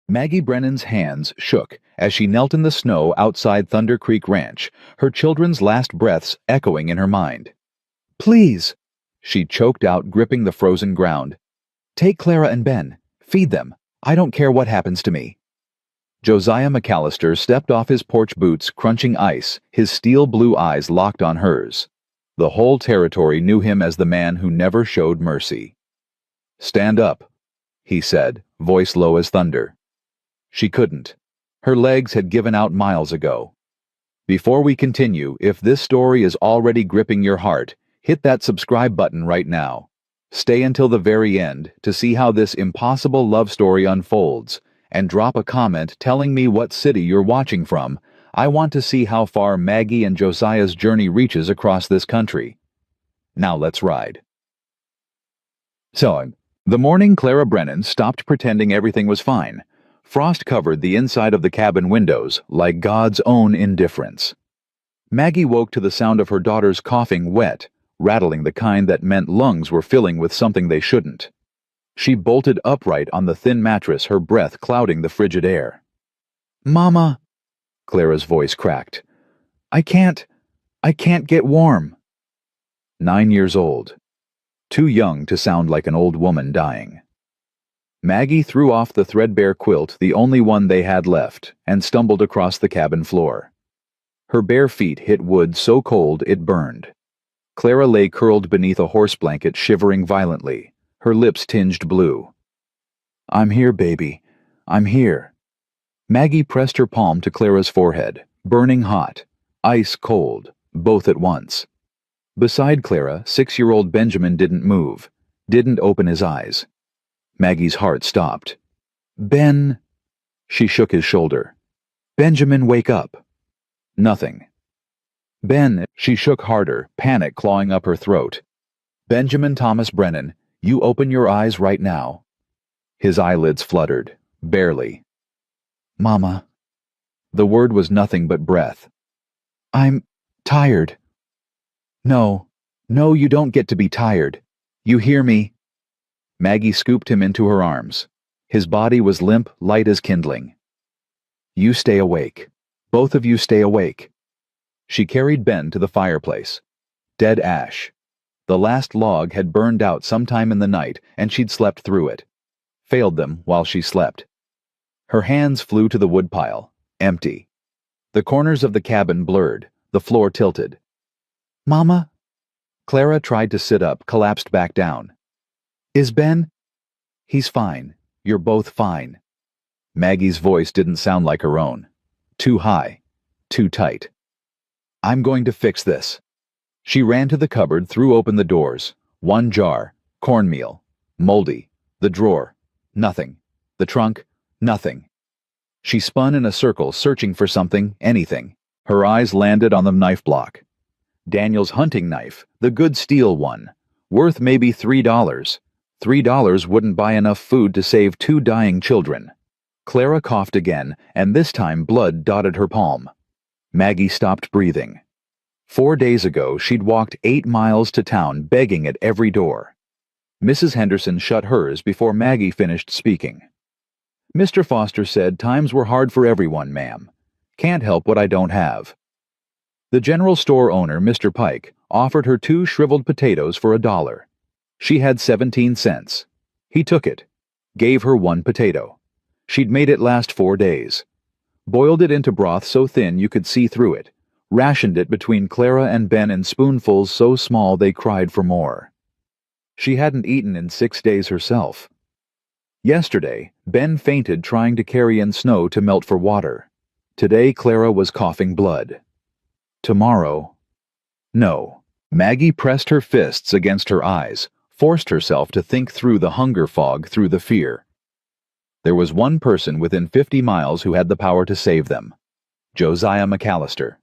Maggie Brennan's hands shook as she knelt in the snow outside Thunder Creek Ranch, her children's last breaths echoing in her mind. "Please," she choked out, gripping the frozen ground. "Take Clara and Ben. Feed them. I don't care what happens to me." Josiah McAllister stepped off his porch boots, crunching ice, his steel blue eyes locked on hers. The whole territory knew him as the man who never showed mercy. "Stand up," he said, voice low as thunder. She couldn't. Her legs had given out miles ago. Before we continue, if this story is already gripping your heart, hit that subscribe button right now. Stay until the very end to see how this impossible love story unfolds, and drop a comment telling me what city you're watching from. I want to see how far Maggie and Josiah's journey reaches across this country. Now let's ride. So, the morning Clara Brennan stopped pretending everything was fine. Frost covered the inside of the cabin windows like God's own indifference. Maggie woke to the sound of her daughter's coughing wet, rattling the kind that meant lungs were filling with something they shouldn't. She bolted upright on the thin mattress, her breath clouding the frigid air. "Mama," Clara's voice cracked. I can't get warm." 9 years old. Too young to sound like an old woman dying. Maggie threw off the threadbare quilt, the only one they had left, and stumbled across the cabin floor. Her bare feet hit wood so cold it burned. Clara lay curled beneath a horse blanket, shivering violently, her lips tinged blue. "I'm here, baby. I'm here." Maggie pressed her palm to Clara's forehead, burning hot, ice cold, both at once. Beside Clara, 6-year-old Benjamin didn't move, didn't open his eyes. Maggie's heart stopped. "Ben..." She shook his shoulder. "Benjamin, wake up." Nothing. "Ben..." She shook harder, panic clawing up her throat. "Benjamin Thomas Brennan, you open your eyes right now." His eyelids fluttered, barely. "Mama." The word was nothing but breath. "I'm tired." No, you don't get to be tired. You hear me?" Maggie scooped him into her arms. His body was limp, light as kindling. "You stay awake. Both of you stay awake." She carried Ben to the fireplace. Dead ash. The last log had burned out sometime in the night, and she'd slept through it. Failed them while she slept. Her hands flew to the woodpile, empty. The corners of the cabin blurred, the floor tilted. "Mama?" Clara tried to sit up, collapsed back down. "Is Ben..." "He's fine. You're both fine." Maggie's voice didn't sound like her own. Too high. Too tight. "I'm going to fix this." She ran to the cupboard, threw open the doors. One jar. Cornmeal. Moldy. The drawer. Nothing. The trunk. Nothing. She spun in a circle, searching for something, anything. Her eyes landed on the knife block. Daniel's hunting knife, the good steel one. Worth maybe $3. $3 wouldn't buy enough food to save 2 dying children. Clara coughed again, and this time blood dotted her palm. Maggie stopped breathing. 4 days ago, she'd walked 8 miles to town, begging at every door. Mrs. Henderson shut hers before Maggie finished speaking. "Mr. Foster said times were hard for everyone, ma'am. Can't help what I don't have." The general store owner, Mr. Pike, offered her 2 shriveled potatoes for $1. She had 17 cents. He took it. Gave her 1 potato. She'd made it last 4 days. Boiled it into broth so thin you could see through it. Rationed it between Clara and Ben in spoonfuls so small they cried for more. She hadn't eaten in 6 days herself. Yesterday, Ben fainted trying to carry in snow to melt for water. Today, Clara was coughing blood. Tomorrow... No. Maggie pressed her fists against her eyes, forced herself to think through the hunger fog, through the fear. There was one person within 50 miles who had the power to save them. Josiah McAllister.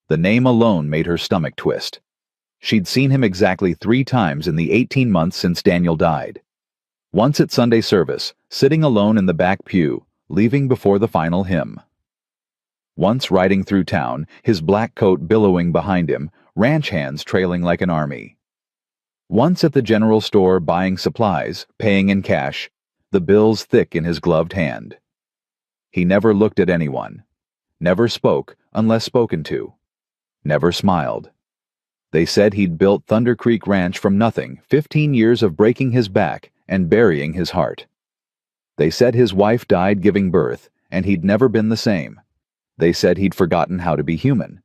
The name alone made her stomach twist. She'd seen him exactly 3 times in the 18 months since Daniel died. Once at Sunday service, sitting alone in the back pew, leaving before the final hymn. Once riding through town, his black coat billowing behind him, ranch hands trailing like an army. Once at the general store buying supplies, paying in cash, the bills thick in his gloved hand. He never looked at anyone. Never spoke unless spoken to. Never smiled. They said he'd built Thunder Creek Ranch from nothing, 15 years of breaking his back and burying his heart. They said his wife died giving birth, and he'd never been the same. They said he'd forgotten how to be human.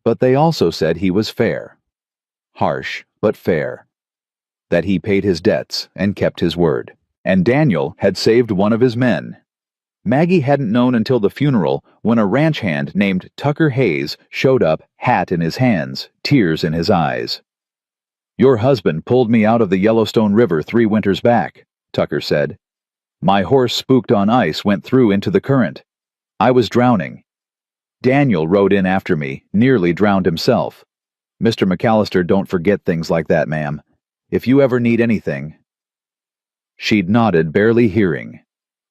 But they also said he was fair. Harsh, but fair. That he paid his debts and kept his word. And Daniel had saved one of his men. Maggie hadn't known until the funeral when a ranch hand named Tucker Hayes showed up, hat in his hands, tears in his eyes. "Your husband pulled me out of the Yellowstone River 3 winters back," Tucker said. "My horse, spooked on ice, went through into the current. I was drowning. Daniel rode in after me, nearly drowned himself. Mr. McAllister, don't forget things like that, ma'am. If you ever need anything." She'd nodded, barely hearing,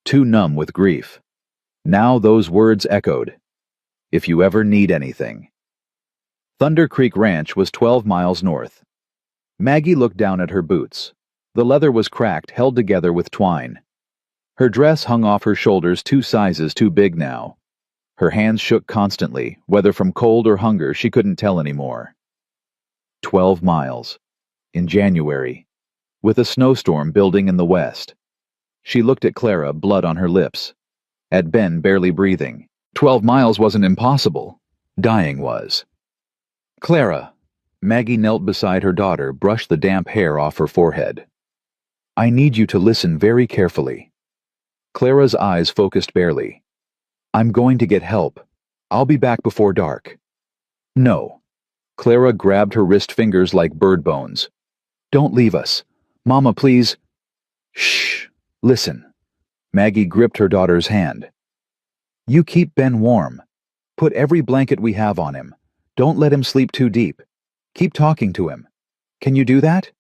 too numb with grief. Now those words echoed. If you ever need anything. Thunder Creek Ranch was 12 miles north. Maggie looked down at her boots. The leather was cracked, held together with twine. Her dress hung off her shoulders 2 sizes too big now. Her hands shook constantly, whether from cold or hunger she couldn't tell anymore. 12 miles. In January. With a snowstorm building in the west. She looked at Clara, blood on her lips. At Ben, barely breathing. 12 miles wasn't impossible. Dying was. "Clara." Maggie knelt beside her daughter, brushed the damp hair off her forehead. "I need you to listen very carefully." Clara's eyes focused barely. "I'm going to get help. I'll be back before dark." "No." Clara grabbed her wrist fingers like bird bones. "Don't leave us. Mama, please." "Shh. Listen." Maggie gripped her daughter's hand. "You keep Ben warm. Put every blanket we have on him. Don't let him sleep too deep. Keep talking to him. Can you do that?"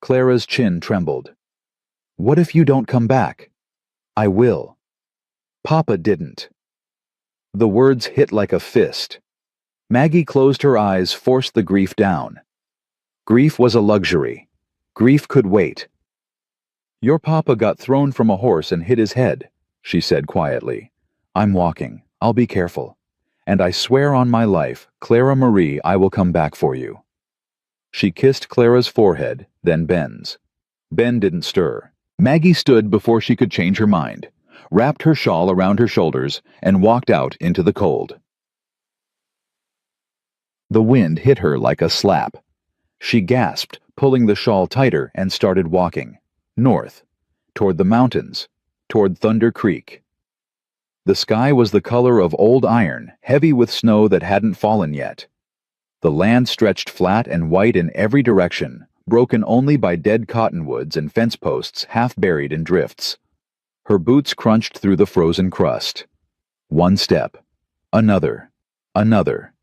Clara's chin trembled. "What if you don't come back?" "I will." "Papa didn't." The words hit like a fist. Maggie closed her eyes, forced the grief down. Grief was a luxury. Grief could wait. "Your papa got thrown from a horse and hit his head," she said quietly. "I'm walking. I'll be careful. And I swear on my life, Clara Marie, I will come back for you." She kissed Clara's forehead, then Ben's. Ben didn't stir. Maggie stood before she could change her mind, wrapped her shawl around her shoulders, and walked out into the cold. The wind hit her like a slap. She gasped, pulling the shawl tighter, and started walking. North. Toward the mountains. Toward Thunder Creek. The sky was the color of old iron, heavy with snow that hadn't fallen yet. The land stretched flat and white in every direction, broken only by dead cottonwoods and fence posts half buried in drifts. Her boots crunched through the frozen crust. One step. Another. Another.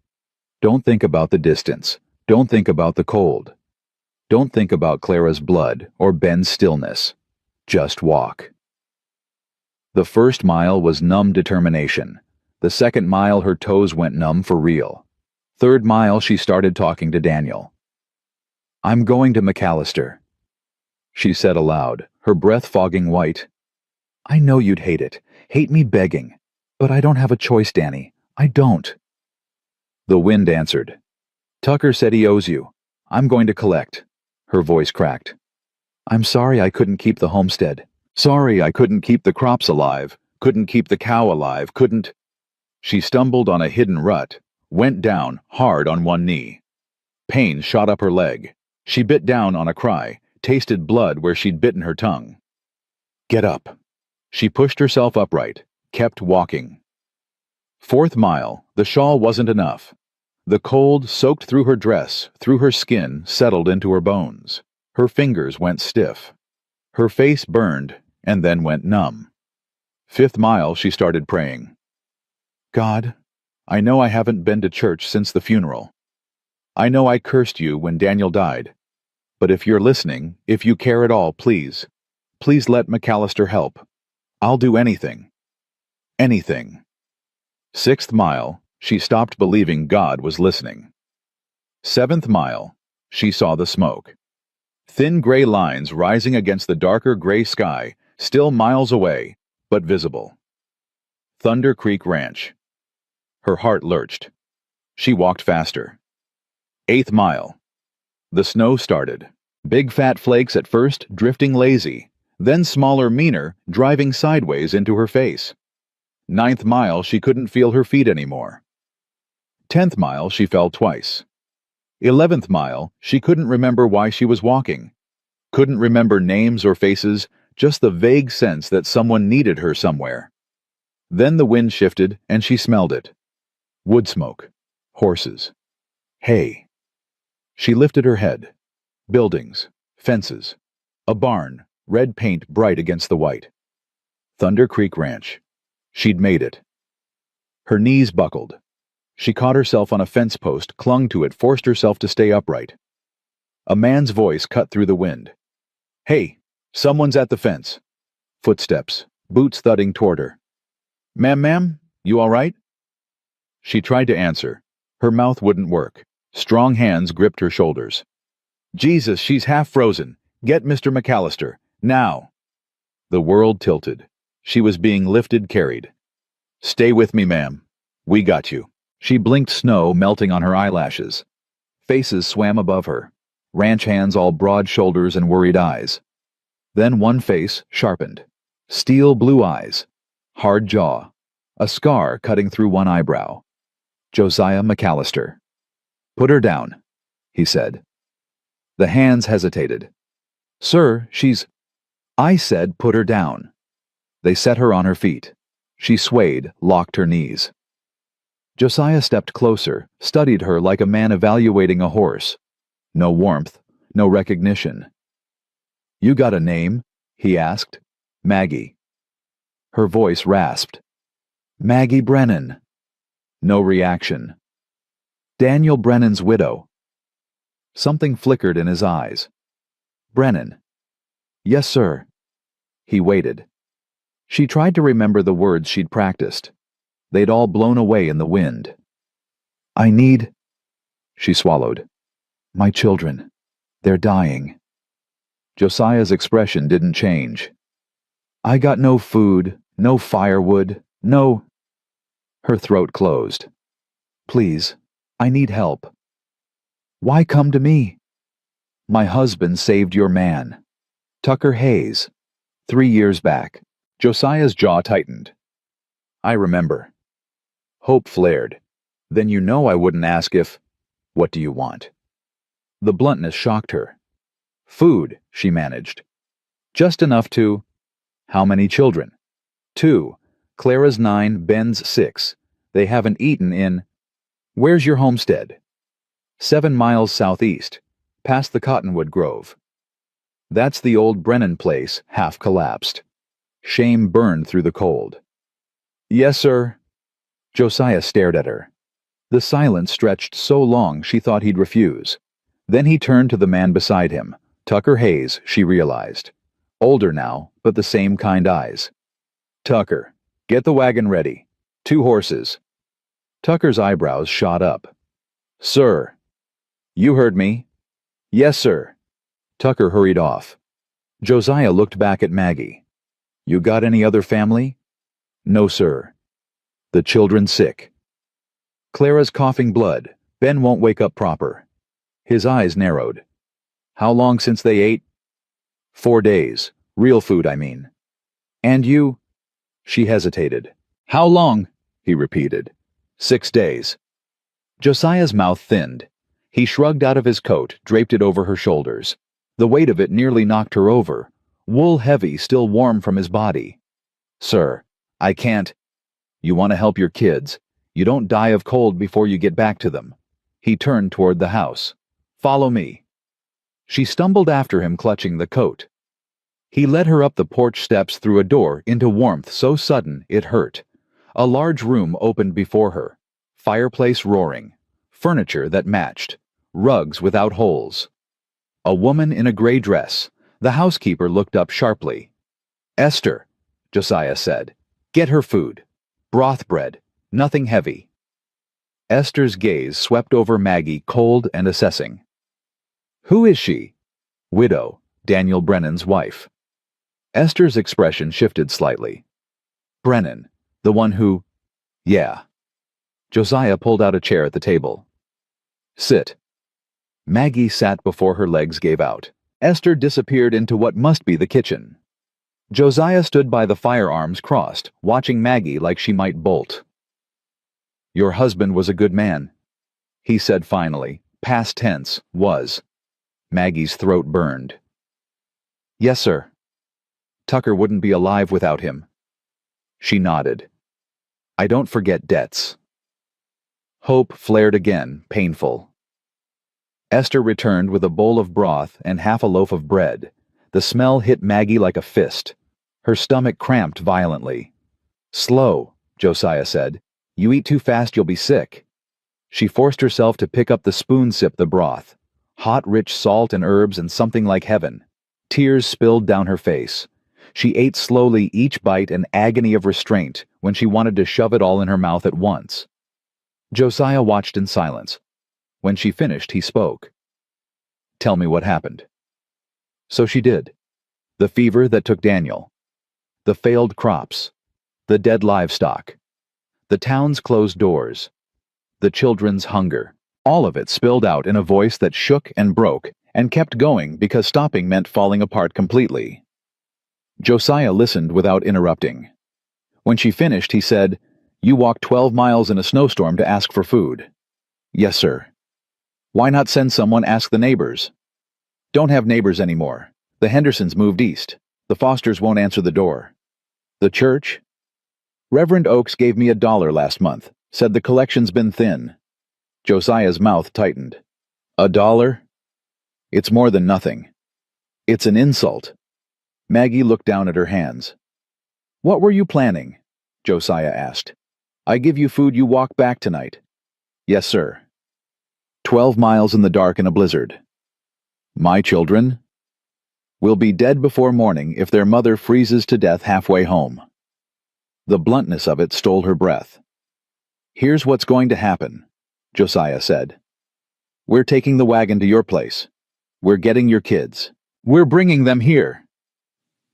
Don't think about the distance. Don't think about the cold. Don't think about Clara's blood or Ben's stillness. Just walk. The first mile was numb determination. The second mile her toes went numb for real. Third mile she started talking to Daniel. "I'm going to McAllister," she said aloud, her breath fogging white. "I know you'd hate it, hate me begging. But I don't have a choice, Danny. I don't." The wind answered. "Tucker said he owes you. I'm going to collect." Her voice cracked. "I'm sorry I couldn't keep the homestead. Sorry I couldn't keep the crops alive, couldn't keep the cow alive, couldn't—" She stumbled on a hidden rut, went down, hard on one knee. Pain shot up her leg. She bit down on a cry, tasted blood where she'd bitten her tongue. "Get up." She pushed herself upright, kept walking. Fourth mile, the shawl wasn't enough. The cold soaked through her dress, through her skin, settled into her bones. Her fingers went stiff. Her face burned, and then went numb. Fifth mile, she started praying. "God, I know I haven't been to church since the funeral. I know I cursed you when Daniel died. But if you're listening, if you care at all, please, please let McAllister help. I'll do anything. Anything." Sixth mile, she stopped believing God was listening. Seventh mile, she saw the smoke. Thin gray lines rising against the darker gray sky, still miles away, but visible. Thunder Creek Ranch. Her heart lurched. She walked faster. 8th mile. The snow started. Big fat flakes at first, drifting lazy, then smaller, meaner, driving sideways into her face. 9th mile, she couldn't feel her feet anymore. 10th mile, she fell twice. 11th mile, she couldn't remember why she was walking. Couldn't remember names or faces, just the vague sense that someone needed her somewhere. Then the wind shifted and she smelled it. Wood smoke. Horses. Hay. She lifted her head. Buildings. Fences. A barn, red paint bright against the white. Thunder Creek Ranch. She'd made it. Her knees buckled. She caught herself on a fence post, clung to it, forced herself to stay upright. A man's voice cut through the wind. "Hey, someone's at the fence." Footsteps, boots thudding toward her. Ma'am, you all right?" She tried to answer. Her mouth wouldn't work. Strong hands gripped her shoulders. "Jesus, she's half frozen. Get Mr. McAllister. Now." The world tilted. She was being lifted, carried. "Stay with me, ma'am. We got you." She blinked, snow melting on her eyelashes. Faces swam above her. Ranch hands, all broad shoulders and worried eyes. Then one face sharpened. Steel blue eyes. Hard jaw. A scar cutting through one eyebrow. Josiah McAllister. "Put her down," he said. The hands hesitated. "Sir, she's—" "I said put her down." They set her on her feet. She swayed, locked her knees. Josiah stepped closer, studied her like a man evaluating a horse. No warmth, no recognition. "You got a name?" he asked. "Maggie." Her voice rasped. "Maggie Brennan." No reaction. "Daniel Brennan's widow." Something flickered in his eyes. "Brennan." "Yes, sir." He waited. She tried to remember the words she'd practiced. They'd all blown away in the wind. "I need—" She swallowed. "My children. They're dying." Josiah's expression didn't change. "I got no food, no firewood, no—" Her throat closed. "Please, I need help." "Why come to me?" "My husband saved your man. Tucker Hayes. 3 years back." Josiah's jaw tightened. "I remember." Hope flared. "Then you know I wouldn't ask if— What do you want?" The bluntness shocked her. "Food," she managed. "Just enough to—" "How many children?" "2. Clara's 9, Ben's 6. They haven't eaten in—" "Where's your homestead?" 7 miles southeast, past the cottonwood grove." "That's the old Brennan place, half collapsed." Shame burned through the cold. "Yes, sir." Josiah stared at her. The silence stretched so long she thought he'd refuse. Then he turned to the man beside him. Tucker Hayes, she realized. Older now, but the same kind eyes. "Tucker, get the wagon ready. 2 horses." Tucker's eyebrows shot up. "Sir." "You heard me." "Yes, sir." Tucker hurried off. Josiah looked back at Maggie. "You got any other family?" "No, sir." "The children sick?" "Clara's coughing blood. Ben won't wake up proper." His eyes narrowed. "How long since they ate?" 4 days. Real food, I mean." "And you—" She hesitated. "How long?" he repeated. 6 days." Josiah's mouth thinned. He shrugged out of his coat, draped it over her shoulders. The weight of it nearly knocked her over. Wool heavy, still warm from his body. "Sir, I can't—" "You want to help your kids. You don't die of cold before you get back to them." He turned toward the house. "Follow me." She stumbled after him, clutching the coat. He led her up the porch steps through a door into warmth so sudden it hurt. A large room opened before her. Fireplace roaring. Furniture that matched. Rugs without holes. A woman in a gray dress. The housekeeper looked up sharply. "Esther," Josiah said. "Get her food. Broth bread. Nothing heavy." Esther's gaze swept over Maggie, cold and assessing. "Who is she?" "Widow. Daniel Brennan's wife." Esther's expression shifted slightly. "Brennan. The one who... Yeah. Josiah pulled out a chair at the table. Sit. Maggie sat before her legs gave out. Esther disappeared into what must be the kitchen. Josiah stood by the firearms crossed, watching Maggie like she might bolt. Your husband was a good man, he said finally. Past tense, was. Maggie's throat burned. Yes, sir. Tucker wouldn't be alive without him. She nodded. I don't forget debts. Hope flared again, painful. Esther returned with a bowl of broth and half a loaf of bread. The smell hit Maggie like a fist. Her stomach cramped violently. Slow, Josiah said. You eat too fast, you'll be sick. She forced herself to pick up the spoon, sip the broth. Hot, rich salt and herbs and something like heaven. Tears spilled down her face. She ate slowly, each bite an agony of restraint when she wanted to shove it all in her mouth at once. Josiah watched in silence. When she finished, he spoke. Tell me what happened. So she did. The fever that took Daniel. The failed crops. The dead livestock. The town's closed doors. The children's hunger. All of it spilled out in a voice that shook and broke and kept going because stopping meant falling apart completely. Josiah listened without interrupting. When she finished, he said, You walked 12 miles in a snowstorm to ask for food. Yes, sir. Why not send someone ask the neighbors? Don't have neighbors anymore. The Hendersons moved east. The Fosters won't answer the door. The church? Reverend Oakes gave me $1 last month, said the collection's been thin. Josiah's mouth tightened. $1? It's more than nothing. It's an insult. Maggie looked down at her hands. What were you planning? Josiah asked. I give you food, you walk back tonight. Yes, sir. 12 miles in the dark in a blizzard. My children will be dead before morning if their mother freezes to death halfway home. The bluntness of it stole her breath. Here's what's going to happen, Josiah said. We're taking the wagon to your place. We're getting your kids. We're bringing them here.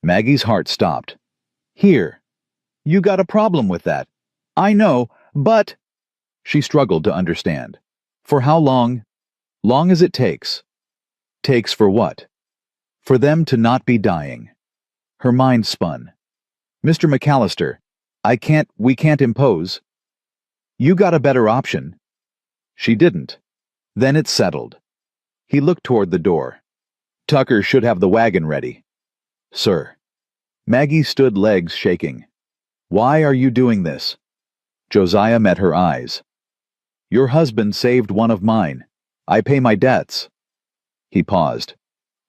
Maggie's heart stopped. Here. You got a problem with that. I know, but... She struggled to understand. For how long? Long as it takes. Takes for what? For them to not be dying. Her mind spun. Mr. McAllister, we can't impose. You got a better option. She didn't. Then it settled. He looked toward the door. Tucker should have the wagon ready. Sir. Maggie stood, legs shaking. Why are you doing this? Josiah met her eyes. Your husband saved one of mine. I pay my debts. He paused.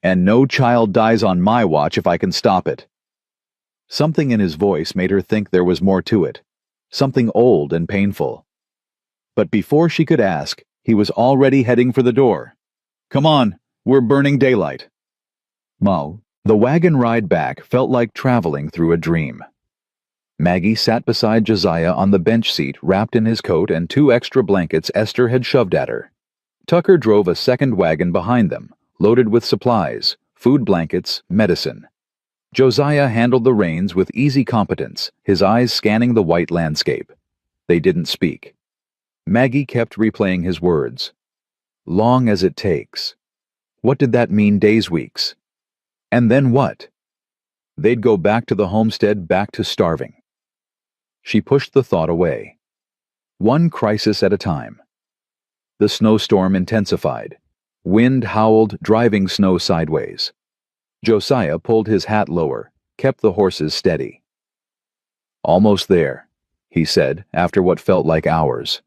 And no child dies on my watch if I can stop it. Something in his voice made her think there was more to it. Something old and painful. But before she could ask, he was already heading for the door. Come on, we're burning daylight. The wagon ride back felt like traveling through a dream. Maggie sat beside Josiah on the bench seat, wrapped in his coat and 2 extra blankets Esther had shoved at her. Tucker drove a second wagon behind them, loaded with supplies, food, blankets, medicine. Josiah handled the reins with easy competence, his eyes scanning the white landscape. They didn't speak. Maggie kept replaying his words. Long as it takes. What did that mean, days, weeks? And then what? They'd go back to the homestead, back to starving. She pushed the thought away. One crisis at a time. The snowstorm intensified. Wind howled, driving snow sideways. Josiah pulled his hat lower, kept the horses steady. Almost there, he said, after what felt like hours.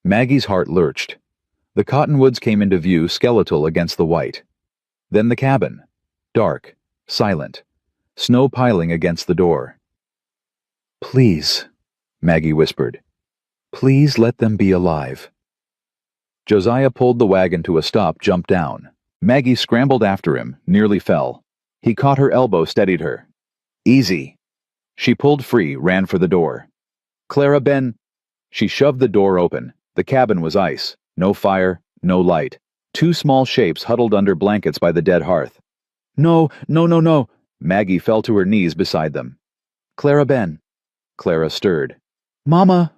Maggie's heart lurched. The cottonwoods came into view, skeletal against the white. Then the cabin, dark, silent, snow piling against the door. Please, Maggie whispered. Please let them be alive. Josiah pulled the wagon to a stop, jumped down. Maggie scrambled after him, nearly fell. He caught her elbow, steadied her. Easy. She pulled free, ran for the door. Clara Ben... She shoved the door open. The cabin was ice. No fire, no light. 2 small shapes huddled under blankets by the dead hearth. No. Maggie fell to her knees beside them. Clara Ben. Clara stirred. Mama!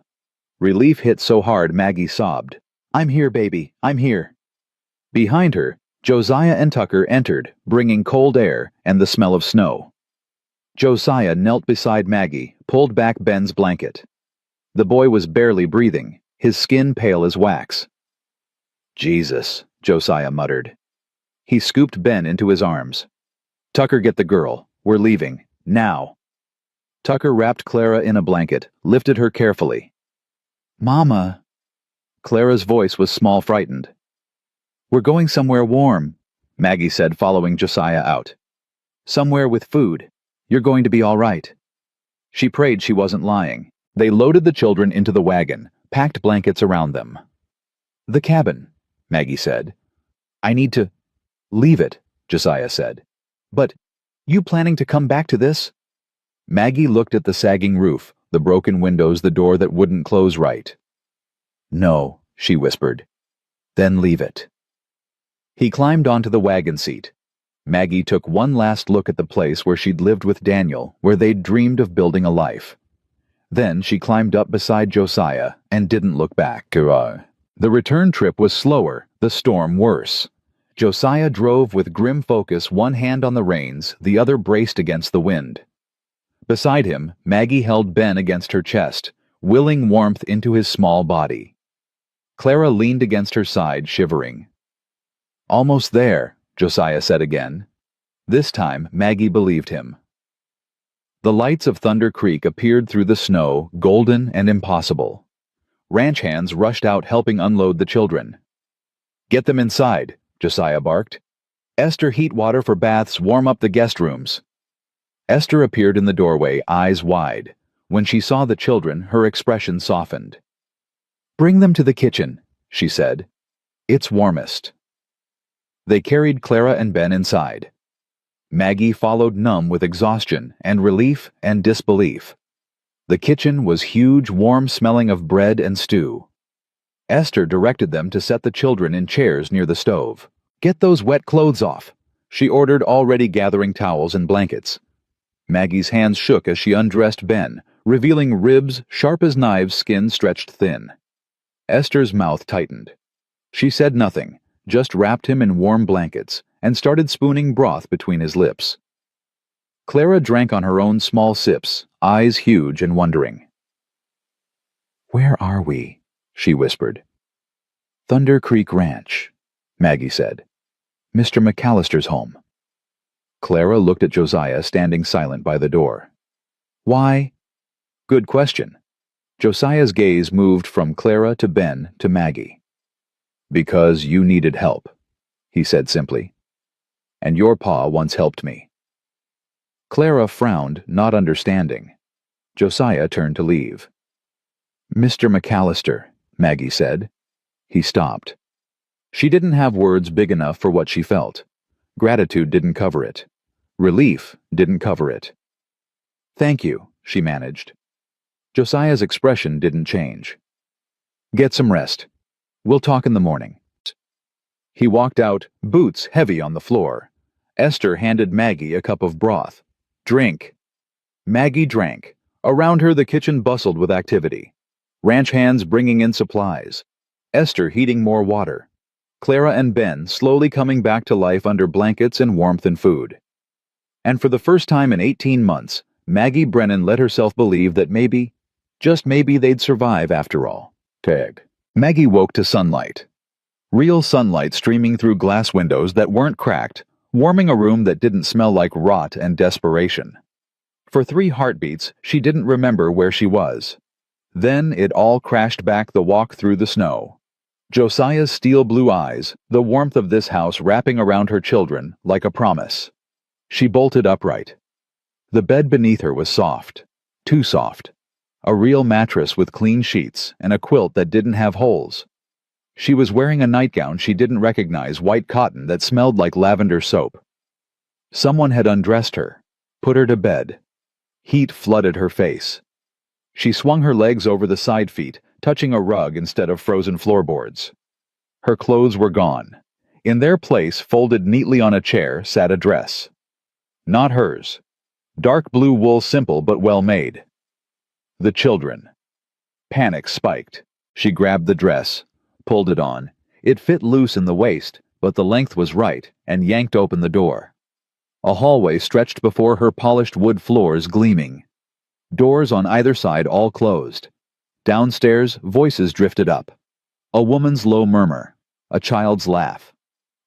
Relief hit so hard Maggie sobbed. I'm here, baby, I'm here. Behind her, Josiah and Tucker entered, bringing cold air and the smell of snow. Josiah knelt beside Maggie, pulled back Ben's blanket. The boy was barely breathing, his skin pale as wax. Jesus, Josiah muttered. He scooped Ben into his arms. Tucker, get the girl. We're leaving. Now. Tucker wrapped Clara in a blanket, lifted her carefully. Mama. Clara's voice was small, frightened. We're going somewhere warm, Maggie said, following Josiah out. Somewhere with food. You're going to be all right. She prayed she wasn't lying. They loaded the children into the wagon, packed blankets around them. The cabin, Maggie said. I need to leave it, Josiah said. But, you planning to come back to this? Maggie looked at the sagging roof, the broken windows, the door that wouldn't close right. No, she whispered. Then leave it. He climbed onto the wagon seat. Maggie took one last look at the place where she'd lived with Daniel, where they'd dreamed of building a life. Then she climbed up beside Josiah and didn't look back. The return trip was slower, the storm worse. Josiah drove with grim focus, one hand on the reins, the other braced against the wind. Beside him, Maggie held Ben against her chest, willing warmth into his small body. Clara leaned against her side, shivering. Almost there, Josiah said again. This time, Maggie believed him. The lights of Thunder Creek appeared through the snow, golden and impossible. Ranch hands rushed out, helping unload the children. Get them inside, Josiah barked. Esther, heat water for baths, warm up the guest rooms. Esther appeared in the doorway, eyes wide. When she saw the children, her expression softened. Bring them to the kitchen, she said. It's warmest. They carried Clara and Ben inside. Maggie followed, numb with exhaustion and relief and disbelief. The kitchen was huge, warm, smelling of bread and stew. Esther directed them to set the children in chairs near the stove. Get those wet clothes off, she ordered, already gathering towels and blankets. Maggie's hands shook as she undressed Ben, revealing ribs sharp as knives, skin stretched thin. Esther's mouth tightened. She said nothing, just wrapped him in warm blankets and started spooning broth between his lips. Clara drank on her own small sips, eyes huge and wondering. Where are we? She whispered. Thunder Creek Ranch, Maggie said. Mr. McAllister's home. Clara looked at Josiah standing silent by the door. Why? Good question. Josiah's gaze moved from Clara to Ben to Maggie. Because you needed help, he said simply. And your pa once helped me. Clara frowned, not understanding. Josiah turned to leave. Mr. McAllister, Maggie said. He stopped. She didn't have words big enough for what she felt. Gratitude didn't cover it. Relief didn't cover it. Thank you, she managed. Josiah's expression didn't change. Get some rest. We'll talk in the morning. He walked out, boots heavy on the floor. Esther handed Maggie a cup of broth. Drink. Maggie drank. Around her the kitchen bustled with activity. Ranch hands bringing in supplies. Esther heating more water. Clara and Ben slowly coming back to life under blankets and warmth and food. And for the first time in 18 months, Maggie Brennan let herself believe that maybe, just maybe, they'd survive after all. Maggie woke to sunlight. Real sunlight streaming through glass windows that weren't cracked, warming a room that didn't smell like rot and desperation. For 3 heartbeats, she didn't remember where she was. Then it all crashed back, the walk through the snow. Josiah's steel blue eyes, the warmth of this house wrapping around her children like a promise. She bolted upright. The bed beneath her was soft, too soft. A real mattress with clean sheets and a quilt that didn't have holes. She was wearing a nightgown she didn't recognize, white cotton that smelled like lavender soap. Someone had undressed her, put her to bed. Heat flooded her face. She swung her legs over the side feet, touching a rug instead of frozen floorboards. Her clothes were gone. In their place, folded neatly on a chair, sat a dress. Not hers. Dark blue wool, simple but well made. The children. Panic spiked. She grabbed the dress, pulled it on. It fit loose in the waist, but the length was right, and yanked open the door. A hallway stretched before her, polished wood floors gleaming. Doors on either side all closed. Downstairs, voices drifted up. A woman's low murmur. A child's laugh.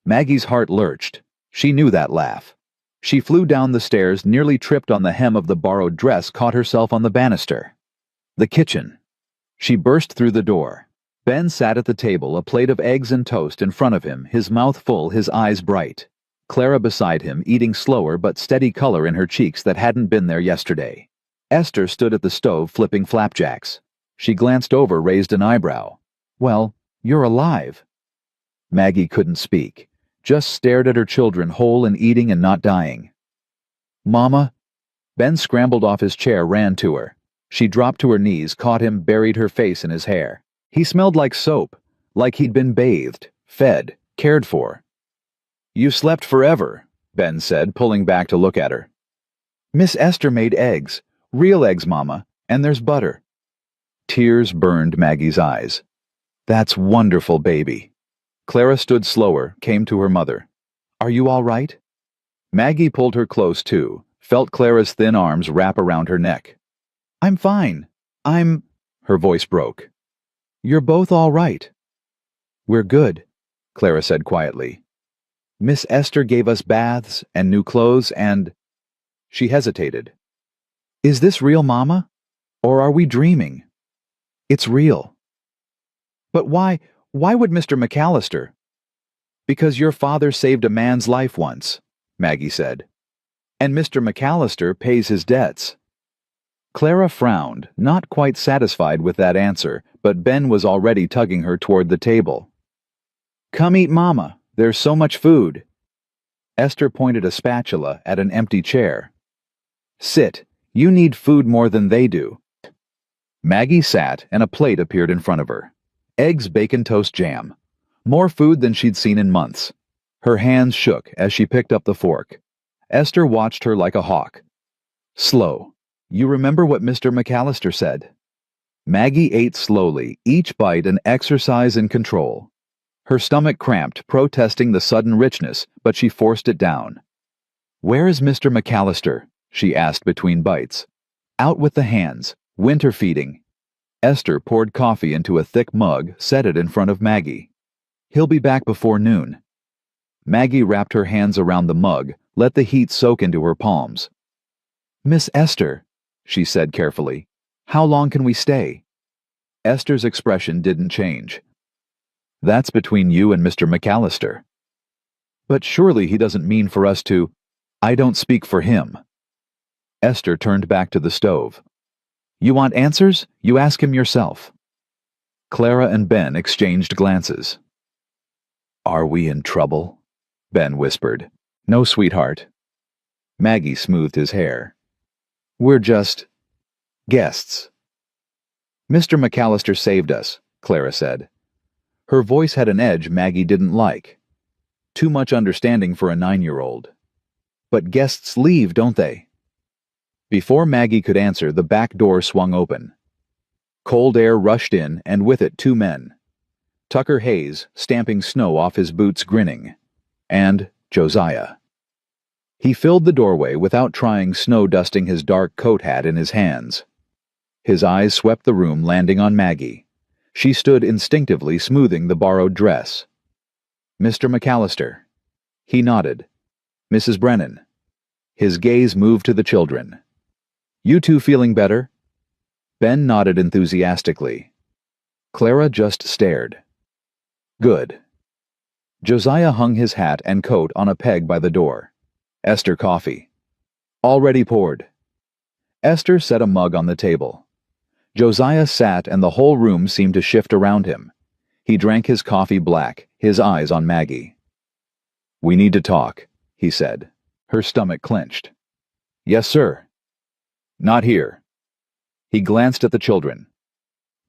Maggie's heart lurched. She knew that laugh. She flew down the stairs, nearly tripped on the hem of the borrowed dress, caught herself on the banister. The kitchen. She burst through the door. Ben sat at the table, a plate of eggs and toast in front of him, his mouth full, his eyes bright. Clara beside him, eating slower but steady color in her cheeks that hadn't been there yesterday. Esther stood at the stove flipping flapjacks. She glanced over, raised an eyebrow. "Well, you're alive." Maggie couldn't speak, just stared at her children, whole and eating and not dying. "Mama?" Ben scrambled off his chair, ran to her. She dropped to her knees, caught him, buried her face in his hair. He smelled like soap, like he'd been bathed, fed, cared for. "You slept forever," Ben said, pulling back to look at her. "Miss Esther made eggs. Real eggs, Mama, and there's butter." Tears burned Maggie's eyes. "That's wonderful, baby." Clara stood slower, came to her mother. "Are you all right?" Maggie pulled her close too, felt Clara's thin arms wrap around her neck. "I'm fine. Her voice broke. "You're both all right." "We're good," Clara said quietly. "Miss Esther gave us baths and new clothes and—" She hesitated. "Is this real, Mama? Or are we dreaming?" "It's real." "But why would Mr. McAllister?" "Because your father saved a man's life once," Maggie said. "And Mr. McAllister pays his debts." Clara frowned, not quite satisfied with that answer, but Ben was already tugging her toward the table. "Come eat, Mama. There's so much food." Esther pointed a spatula at an empty chair. "Sit. You need food more than they do." Maggie sat, and a plate appeared in front of her. Eggs, bacon, toast, jam. More food than she'd seen in months. Her hands shook as she picked up the fork. Esther watched her like a hawk. "Slow. You remember what Mr. McAllister said." Maggie ate slowly, each bite an exercise in control. Her stomach cramped, protesting the sudden richness, but she forced it down. "Where is Mr. McAllister?" she asked between bites. "Out with the hands. Winter feeding." Esther poured coffee into a thick mug, set it in front of Maggie. "He'll be back before noon." Maggie wrapped her hands around the mug, let the heat soak into her palms. "Miss Esther," she said carefully, "how long can we stay?" Esther's expression didn't change. "That's between you and Mr. McAllister." "But surely he doesn't mean for us to—" "I don't speak for him." Esther turned back to the stove. "You want answers? You ask him yourself." Clara and Ben exchanged glances. "Are we in trouble?" Ben whispered. "No, sweetheart." Maggie smoothed his hair. "We're just guests." "Mr. McAllister saved us," Clara said. Her voice had an edge Maggie didn't like. Too much understanding for a 9-year-old. "But guests leave, don't they?" Before Maggie could answer, the back door swung open. Cold air rushed in, and with it 2 men. Tucker Hayes, stamping snow off his boots, grinning. And Josiah. He filled the doorway without trying, snow dusting his dark coat hat in his hands. His eyes swept the room, landing on Maggie. She stood instinctively smoothing the borrowed dress. "Mr. McAllister." He nodded. "Mrs. Brennan." His gaze moved to the children. "You two feeling better?" Ben nodded enthusiastically. Clara just stared. "Good." Josiah hung his hat and coat on a peg by the door. Esther coffee. "Already poured." Esther set a mug on the table. Josiah sat, and the whole room seemed to shift around him. He drank his coffee black, his eyes on Maggie. "We need to talk," he said. Her stomach clenched. "Yes, sir." "Not here." He glanced at the children.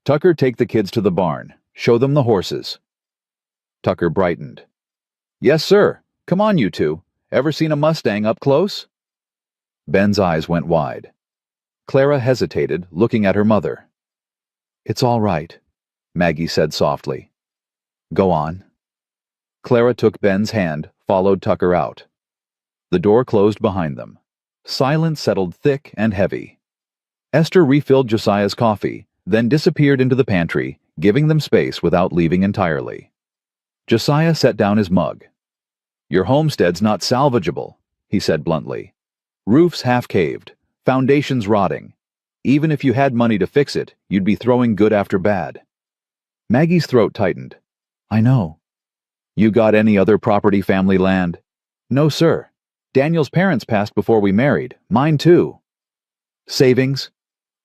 "Tucker, take the kids to the barn. Show them the horses." Tucker brightened. "Yes, sir. Come on, you two. Ever seen a Mustang up close?" Ben's eyes went wide. Clara hesitated, looking at her mother. "It's all right," Maggie said softly. "Go on." Clara took Ben's hand, followed Tucker out. The door closed behind them. Silence settled thick and heavy. Esther refilled Josiah's coffee, then disappeared into the pantry, giving them space without leaving entirely. Josiah set down his mug. "Your homestead's not salvageable," he said bluntly. "Roof's half-caved, foundations rotting. Even if you had money to fix it, you'd be throwing good after bad." Maggie's throat tightened. "I know." "You got any other property, family land?" "No, sir. Daniel's parents passed before we married. Mine too." "Savings?"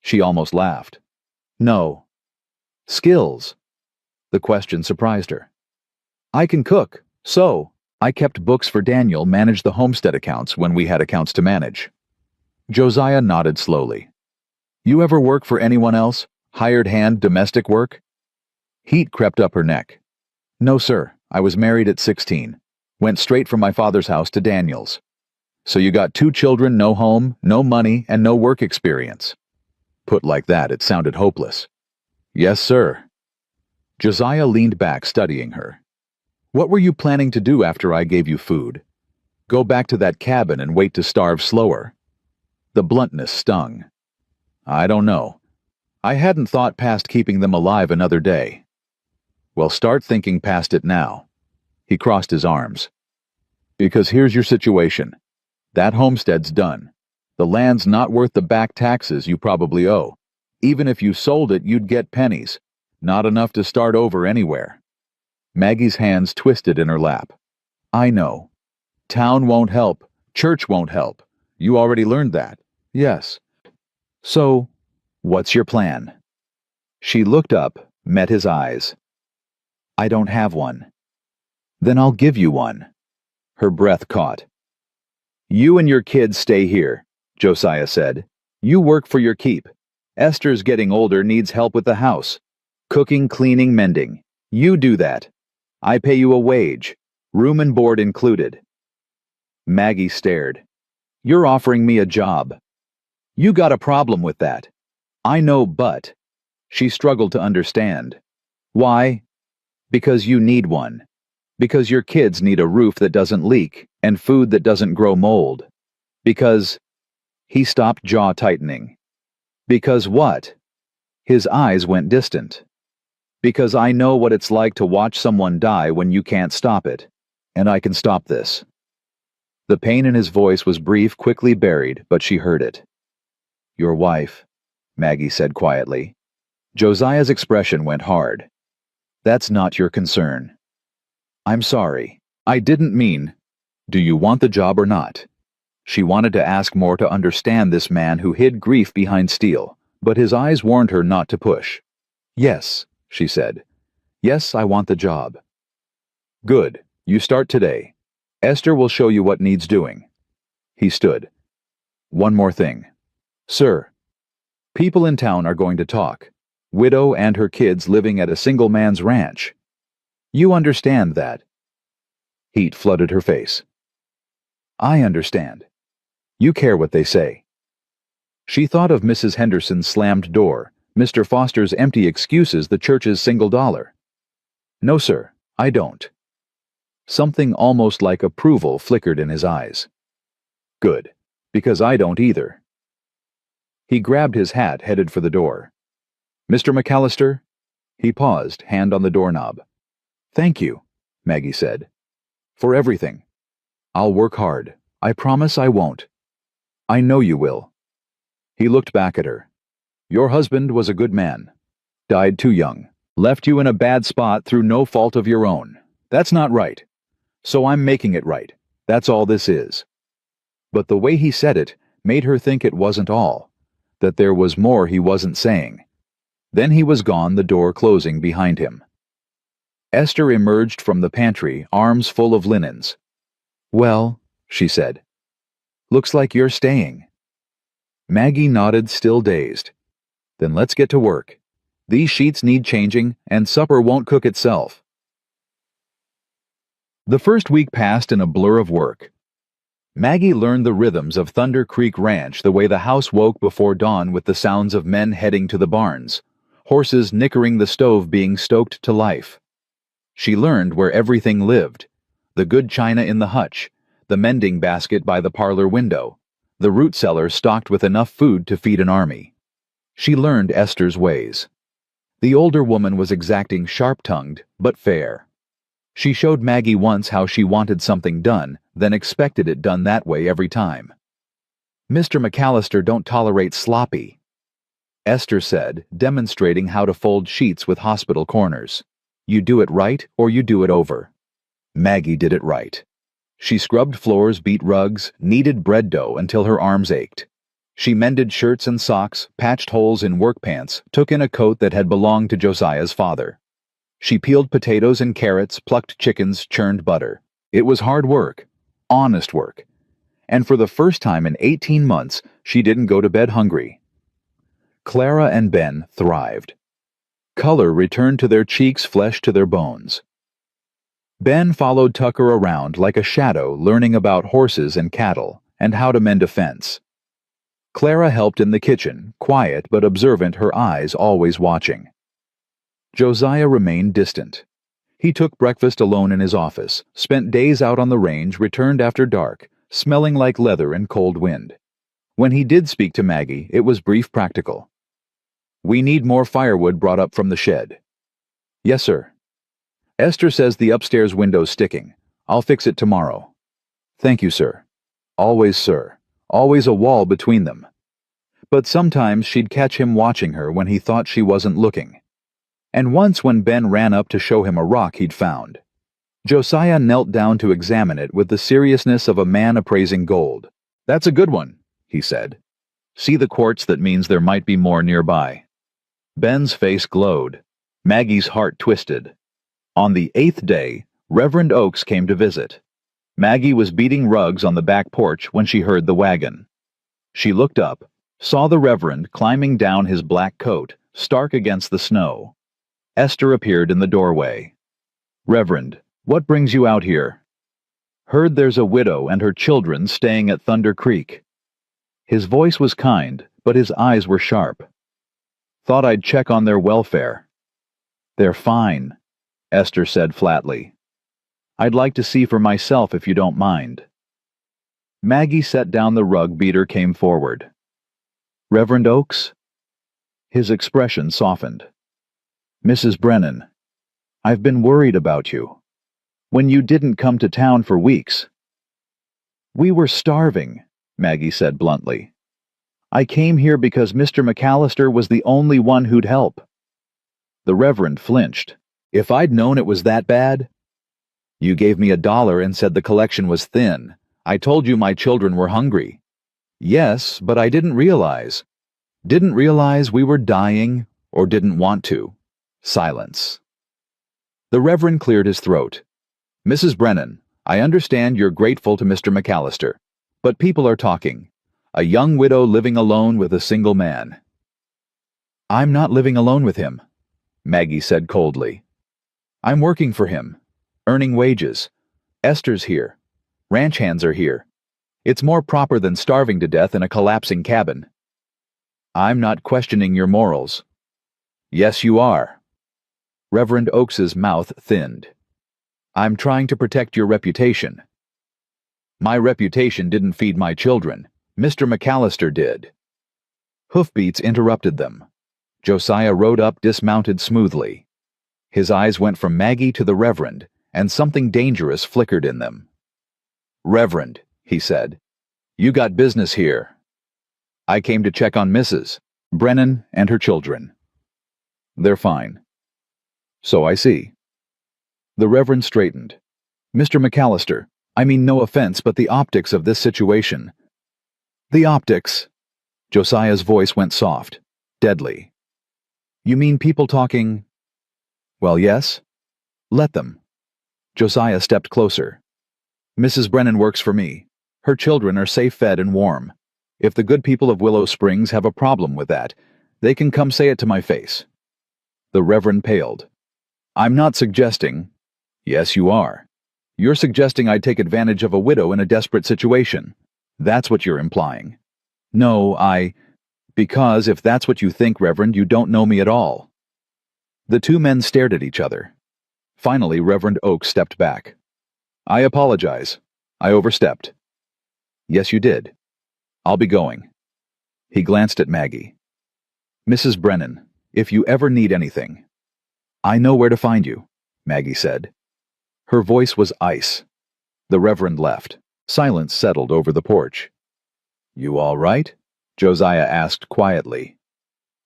She almost laughed. "No." "Skills?" The question surprised her. "I can cook, so I kept books for Daniel, managed the homestead accounts when we had accounts to manage." Josiah nodded slowly. "You ever work for anyone else? Hired hand domestic work?" Heat crept up her neck. "No, sir. I was married at 16. Went straight from my father's house to Daniel's." "So you got 2 children, no home, no money, and no work experience." Put like that, it sounded hopeless. "Yes, sir." Josiah leaned back, studying her. "What were you planning to do after I gave you food? Go back to that cabin and wait to starve slower?" The bluntness stung. "I don't know. I hadn't thought past keeping them alive another day." "Well, start thinking past it now." He crossed his arms. "Because here's your situation. That homestead's done. The land's not worth the back taxes you probably owe. Even if you sold it, you'd get pennies. Not enough to start over anywhere." Maggie's hands twisted in her lap. "I know. Town won't help. Church won't help. You already learned that." "Yes." "So, what's your plan?" She looked up, met his eyes. "I don't have one." "Then I'll give you one." Her breath caught. "You and your kids stay here," Josiah said. "You work for your keep. Esther's getting older, needs help with the house. Cooking, cleaning, mending. You do that. I pay you a wage, room and board included." Maggie stared. "You're offering me a job." "You got a problem with that." "I know, but..." She struggled to understand. "Why?" "Because you need one. Because your kids need a roof that doesn't leak and food that doesn't grow mold. Because..." He stopped, jaw tightening. "Because what?" His eyes went distant. "Because I know what it's like to watch someone die when you can't stop it. And I can stop this." The pain in his voice was brief, quickly buried, but she heard it. "Your wife," Maggie said quietly. Josiah's expression went hard. "That's not your concern." "I'm sorry. I didn't mean..." "Do you want the job or not?" She wanted to ask more to understand this man who hid grief behind steel, but his eyes warned her not to push. "Yes," she said. "Yes, I want the job." "Good. You start today. Esther will show you what needs doing." He stood. "One more thing." "Sir." "People in town are going to talk. Widow and her kids living at a single man's ranch. You understand that." Heat flooded her face. "I understand. You care what they say." She thought of Mrs. Henderson's slammed door, Mr. Foster's empty excuses, the church's single dollar. "No, sir, I don't." Something almost like approval flickered in his eyes. "Good, because I don't either." He grabbed his hat, headed for the door. "Mr. McAllister?" He paused, hand on the doorknob. "Thank you," Maggie said. "For everything. I'll work hard. I promise I won't." "I know you will." He looked back at her. "Your husband was a good man. Died too young. Left you in a bad spot through no fault of your own. That's not right. So I'm making it right. That's all this is." But the way he said it made her think it wasn't all, that there was more he wasn't saying. Then he was gone, the door closing behind him. Esther emerged from the pantry, arms full of linens. "Well," she said. "Looks like you're staying." Maggie nodded, still dazed. "Then let's get to work. These sheets need changing, and supper won't cook itself." The first week passed in a blur of work. Maggie learned the rhythms of Thunder Creek Ranch the way the house woke before dawn with the sounds of men heading to the barns, horses nickering the stove being stoked to life. She learned where everything lived: the good china in the hutch, the mending basket by the parlor window, the root cellar stocked with enough food to feed an army. She learned Esther's ways. The older woman was exacting, sharp-tongued, but fair. She showed Maggie once how she wanted something done, then expected it done that way every time. "Mr. McAllister don't tolerate sloppy," Esther said, demonstrating how to fold sheets with hospital corners. "You do it right or you do it over." Maggie did it right. She scrubbed floors, beat rugs, kneaded bread dough until her arms ached. She mended shirts and socks, patched holes in work pants, took in a coat that had belonged to Josiah's father. She peeled potatoes and carrots, plucked chickens, churned butter. It was hard work, honest work. And for the first time in 18 months, she didn't go to bed hungry. Clara and Ben thrived. Color returned to their cheeks, flesh to their bones. Ben followed Tucker around like a shadow, learning about horses and cattle, and how to mend a fence. Clara helped in the kitchen, quiet but observant, her eyes always watching. Josiah remained distant. He took breakfast alone in his office, spent days out on the range, returned after dark, smelling like leather and cold wind. When he did speak to Maggie, it was brief, practical. "We need more firewood brought up from the shed." "Yes, sir." "Esther says the upstairs window's sticking. I'll fix it tomorrow." "Thank you, sir." Always, sir. Always a wall between them. But sometimes she'd catch him watching her when he thought she wasn't looking. And once when Ben ran up to show him a rock he'd found. Josiah knelt down to examine it with the seriousness of a man appraising gold. "That's a good one," he said. "See the quartz? That means there might be more nearby." Ben's face glowed. Maggie's heart twisted. On the 8th day, Reverend Oakes came to visit. Maggie was beating rugs on the back porch when she heard the wagon. She looked up, saw the Reverend climbing down his black coat, stark against the snow. Esther appeared in the doorway. "Reverend, what brings you out here?" "Heard there's a widow and her children staying at Thunder Creek." His voice was kind, but his eyes were sharp. "Thought I'd check on their welfare." "They're fine," Esther said flatly. "I'd like to see for myself if you don't mind." Maggie set down the rug beater, came forward. "Reverend Oakes?" His expression softened. "Mrs. Brennan, I've been worried about you. When you didn't come to town for weeks." "We were starving," Maggie said bluntly. "I came here because Mr. McAllister was the only one who'd help." The Reverend flinched. "If I'd known it was that bad—" "You gave me $1 and said the collection was thin. I told you my children were hungry." "Yes, but I didn't realize. Didn't realize we were dying, or didn't want to." Silence. The Reverend cleared his throat. "Mrs. Brennan, I understand you're grateful to Mr. McAllister, but people are talking. A young widow living alone with a single man." "I'm not living alone with him," Maggie said coldly. "I'm working for him, earning wages. Esther's here. Ranch hands are here. It's more proper than starving to death in a collapsing cabin." "I'm not questioning your morals." "Yes, you are." Reverend Oakes's mouth thinned. "I'm trying to protect your reputation." "My reputation didn't feed my children. Mr. McAllister did." Hoofbeats interrupted them. Josiah rode up, dismounted smoothly. His eyes went from Maggie to the Reverend, and something dangerous flickered in them. "Reverend," he said, "you got business here." "I came to check on Mrs. Brennan and her children." "They're fine." "So I see." The Reverend straightened. "Mr. McAllister, I mean no offense, but the optics of this situation—" "The optics?" Josiah's voice went soft, deadly. "You mean people talking—" "Well, yes. Let them." Josiah stepped closer. "Mrs. Brennan works for me. Her children are safe, fed, and warm. If the good people of Willow Springs have a problem with that, they can come say it to my face." The Reverend paled. "I'm not suggesting—" "Yes, you are. You're suggesting I'd take advantage of a widow in a desperate situation. That's what you're implying. No, Because if that's what you think, Reverend, you don't know me at all. The two men stared at each other. Finally, Reverend Oak stepped back. I apologize. I overstepped. Yes, you did. I'll be going. He glanced at Maggie. Mrs. Brennan, if you ever need anything. I know where to find you, Maggie said. Her voice was ice. The Reverend left. Silence settled over the porch. You all right? Josiah asked quietly.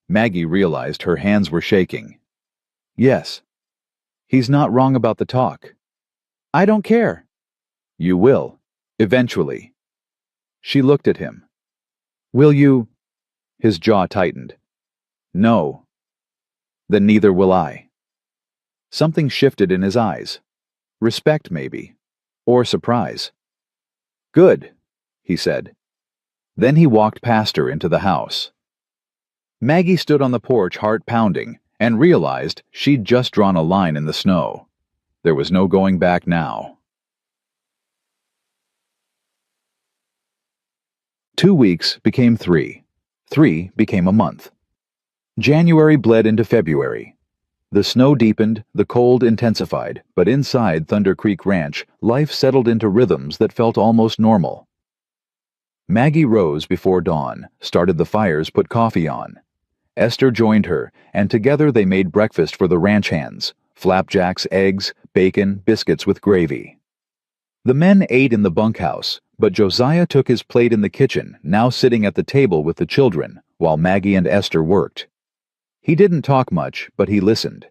Maggie realized her hands were shaking. Yes. He's not wrong about the talk. I don't care. You will, eventually. She looked at him. Will you? His jaw tightened. No. Then neither will I. Something shifted in his eyes. Respect, maybe. Or surprise. Good, he said. Then he walked past her into the house. Maggie stood on the porch, heart pounding, and realized she'd just drawn a line in the snow. There was no going back now. 2 weeks became 3. 3 became a month. January bled into February. The snow deepened, the cold intensified, but inside Thunder Creek Ranch, life settled into rhythms that felt almost normal. Maggie rose before dawn, started the fires, put coffee on. Esther joined her, and together they made breakfast for the ranch hands: flapjacks, eggs, bacon, biscuits with gravy. The men ate in the bunkhouse, but Josiah took his plate in the kitchen, now sitting at the table with the children, while Maggie and Esther worked. He didn't talk much, but he listened.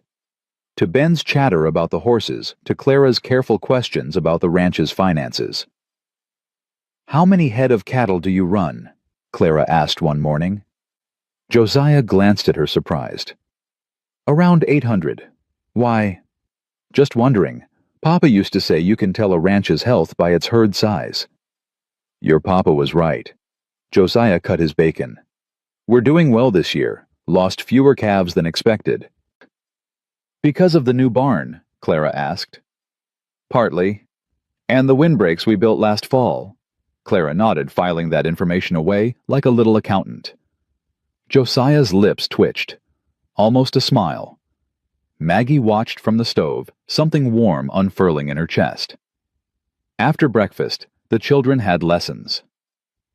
To Ben's chatter about the horses, to Clara's careful questions about the ranch's finances. How many head of cattle do you run? Clara asked one morning. Josiah glanced at her, surprised. Around 800. Why? Just wondering. Papa used to say you can tell a ranch's health by its herd size. Your papa was right. Josiah cut his bacon. We're doing well this year. Lost fewer calves than expected. Because of the new barn? Clara asked. Partly. And the windbreaks we built last fall. Clara nodded, filing that information away like a little accountant. Josiah's lips twitched. Almost a smile. Maggie watched from the stove, something warm unfurling in her chest. After breakfast, the children had lessons.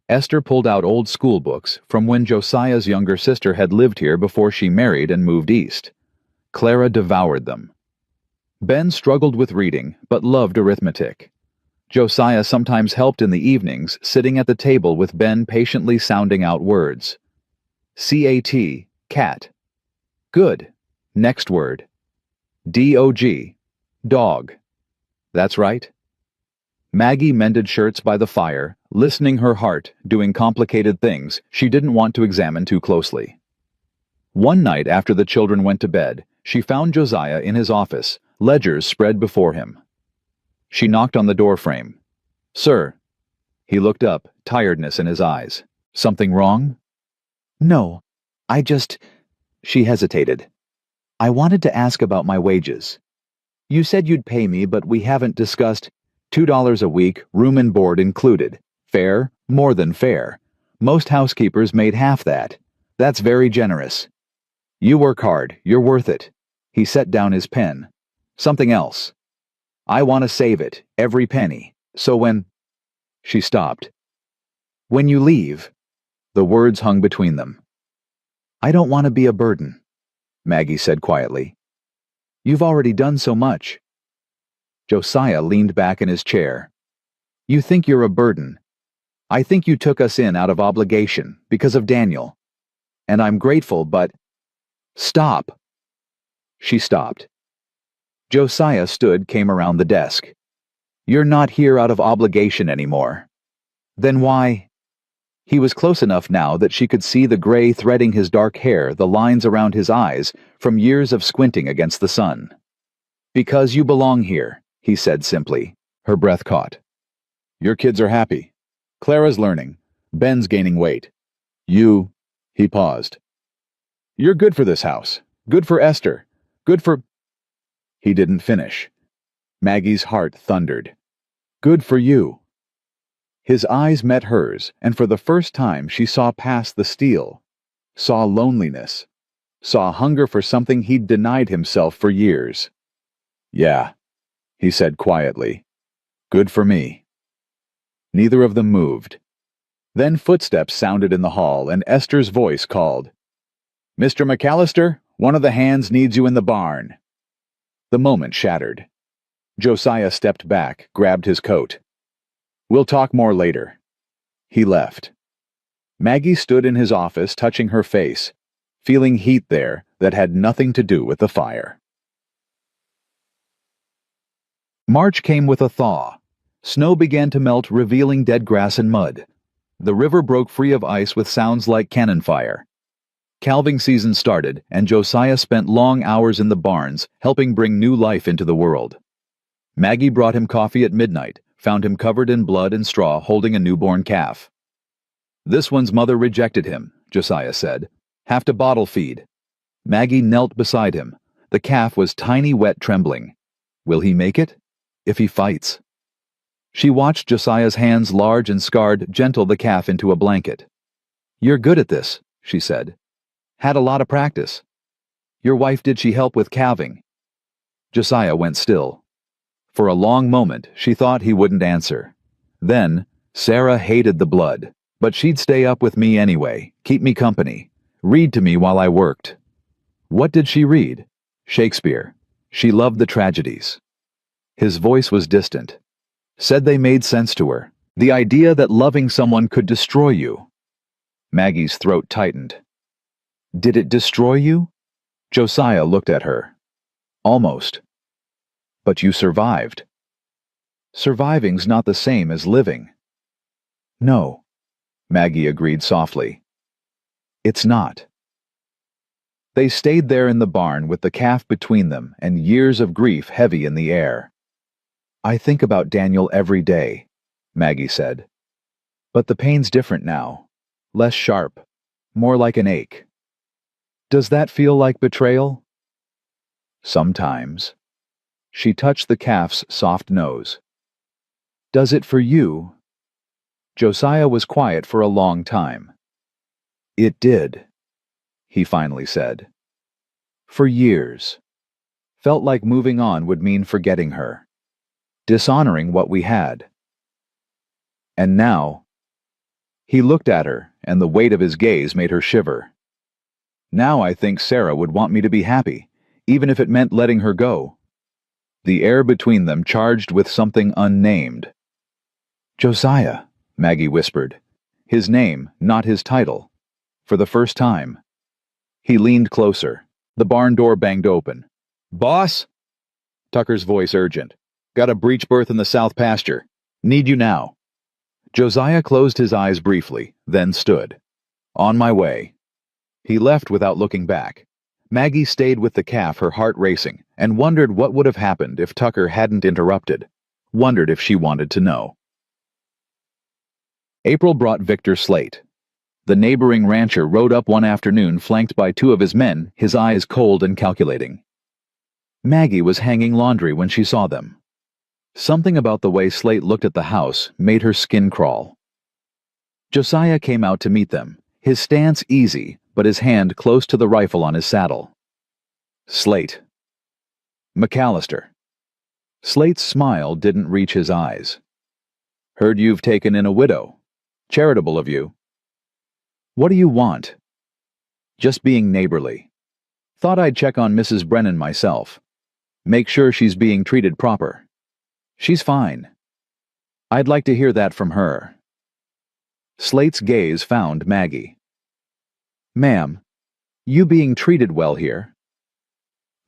Esther pulled out old school books from when Josiah's younger sister had lived here before she married and moved east. Clara devoured them. Ben struggled with reading, but loved arithmetic. Josiah sometimes helped in the evenings, sitting at the table with Ben patiently sounding out words. C-A-T, cat. Good. Next word. D-O-G, dog. That's right. Maggie mended shirts by the fire, listening her heart, doing complicated things she didn't want to examine too closely. One night after the children went to bed, she found Josiah in his office, ledgers spread before him. She knocked on the doorframe. Sir. He looked up, tiredness in his eyes. Something wrong? No, She hesitated. I wanted to ask about my wages. You said you'd pay me, but we haven't discussed $2 a week, room and board included. Fair? More than fair. Most housekeepers made half that. That's very generous. You work hard. You're worth it. He set down his pen. Something else. I want to save it, every penny. So when... She stopped. When you leave... The words hung between them. I don't want to be a burden, Maggie said quietly. You've already done so much. Josiah leaned back in his chair. You think you're a burden. I think you took us in out of obligation, because of Daniel. And I'm grateful, but... Stop. She stopped. Josiah came around the desk. You're not here out of obligation anymore. Then why... He was close enough now that she could see the gray threading his dark hair, the lines around his eyes, from years of squinting against the sun. Because you belong here, he said simply. Her breath caught. Your kids are happy. Clara's learning. Ben's gaining weight. He paused. You're good for this house. Good for Esther. Good for... He didn't finish. Maggie's heart thundered. Good for you. His eyes met hers, and for the first time she saw past the steel, saw loneliness, saw hunger for something he'd denied himself for years. Yeah, he said quietly. Good for me. Neither of them moved. Then footsteps sounded in the hall, and Esther's voice called, Mr. McAllister, one of the hands needs you in the barn. The moment shattered. Josiah stepped back, grabbed his coat. We'll talk more later. He left. Maggie stood in his office, touching her face, feeling heat there that had nothing to do with the fire. March came with a thaw. Snow began to melt, revealing dead grass and mud. The river broke free of ice with sounds like cannon fire. Calving season started, and Josiah spent long hours in the barns, helping bring new life into the world. Maggie brought him coffee at midnight, found him covered in blood and straw holding a newborn calf. This one's mother rejected him, Josiah said. Have to bottle feed. Maggie knelt beside him. The calf was tiny, wet, trembling. Will he make it? If he fights. She watched Josiah's hands, large and scarred, gentle the calf into a blanket. You're good at this, she said. Had a lot of practice. Your wife, did she help with calving? Josiah went still. For a long moment, she thought he wouldn't answer. Then, Sarah hated the blood, but she'd stay up with me anyway, keep me company, read to me while I worked. What did she read? Shakespeare. She loved the tragedies. His voice was distant. Said they made sense to her. The idea that loving someone could destroy you. Maggie's throat tightened. Did it destroy you? Josiah looked at her. Almost. But you survived. Surviving's not the same as living. No, Maggie agreed softly. It's not. They stayed there in the barn with the calf between them and years of grief heavy in the air. I think about Daniel every day, Maggie said. But the pain's different now. Less sharp. More like an ache. Does that feel like betrayal? Sometimes. She touched the calf's soft nose. Does it for you? Josiah was quiet for a long time. It did, he finally said. For years. Felt like moving on would mean forgetting her. Dishonoring what we had. And now, he looked at her, and the weight of his gaze made her shiver. Now I think Sarah would want me to be happy, even if it meant letting her go. The air between them charged with something unnamed. Josiah, Maggie whispered. His name, not his title. For the first time. He leaned closer. The barn door banged open. Boss? Tucker's voice urgent. Got a breech berth in the south pasture. Need you now. Josiah closed his eyes briefly, then stood. On my way. He left without looking back. Maggie stayed with the calf, her heart racing, and wondered what would have happened if Tucker hadn't interrupted. Wondered if she wanted to know. April brought Victor Slate. The neighboring rancher rode up one afternoon flanked by two of his men, his eyes cold and calculating. Maggie was hanging laundry when she saw them. Something about the way Slate looked at the house made her skin crawl. Josiah came out to meet them, his stance easy, but his hand close to the rifle on his saddle. Slate. McAllister. Slate's smile didn't reach his eyes. Heard you've taken in a widow. Charitable of you. What do you want? Just being neighborly. Thought I'd check on Mrs. Brennan myself. Make sure she's being treated proper. She's fine. I'd like to hear that from her. Slate's gaze found Maggie. Ma'am, you being treated well here?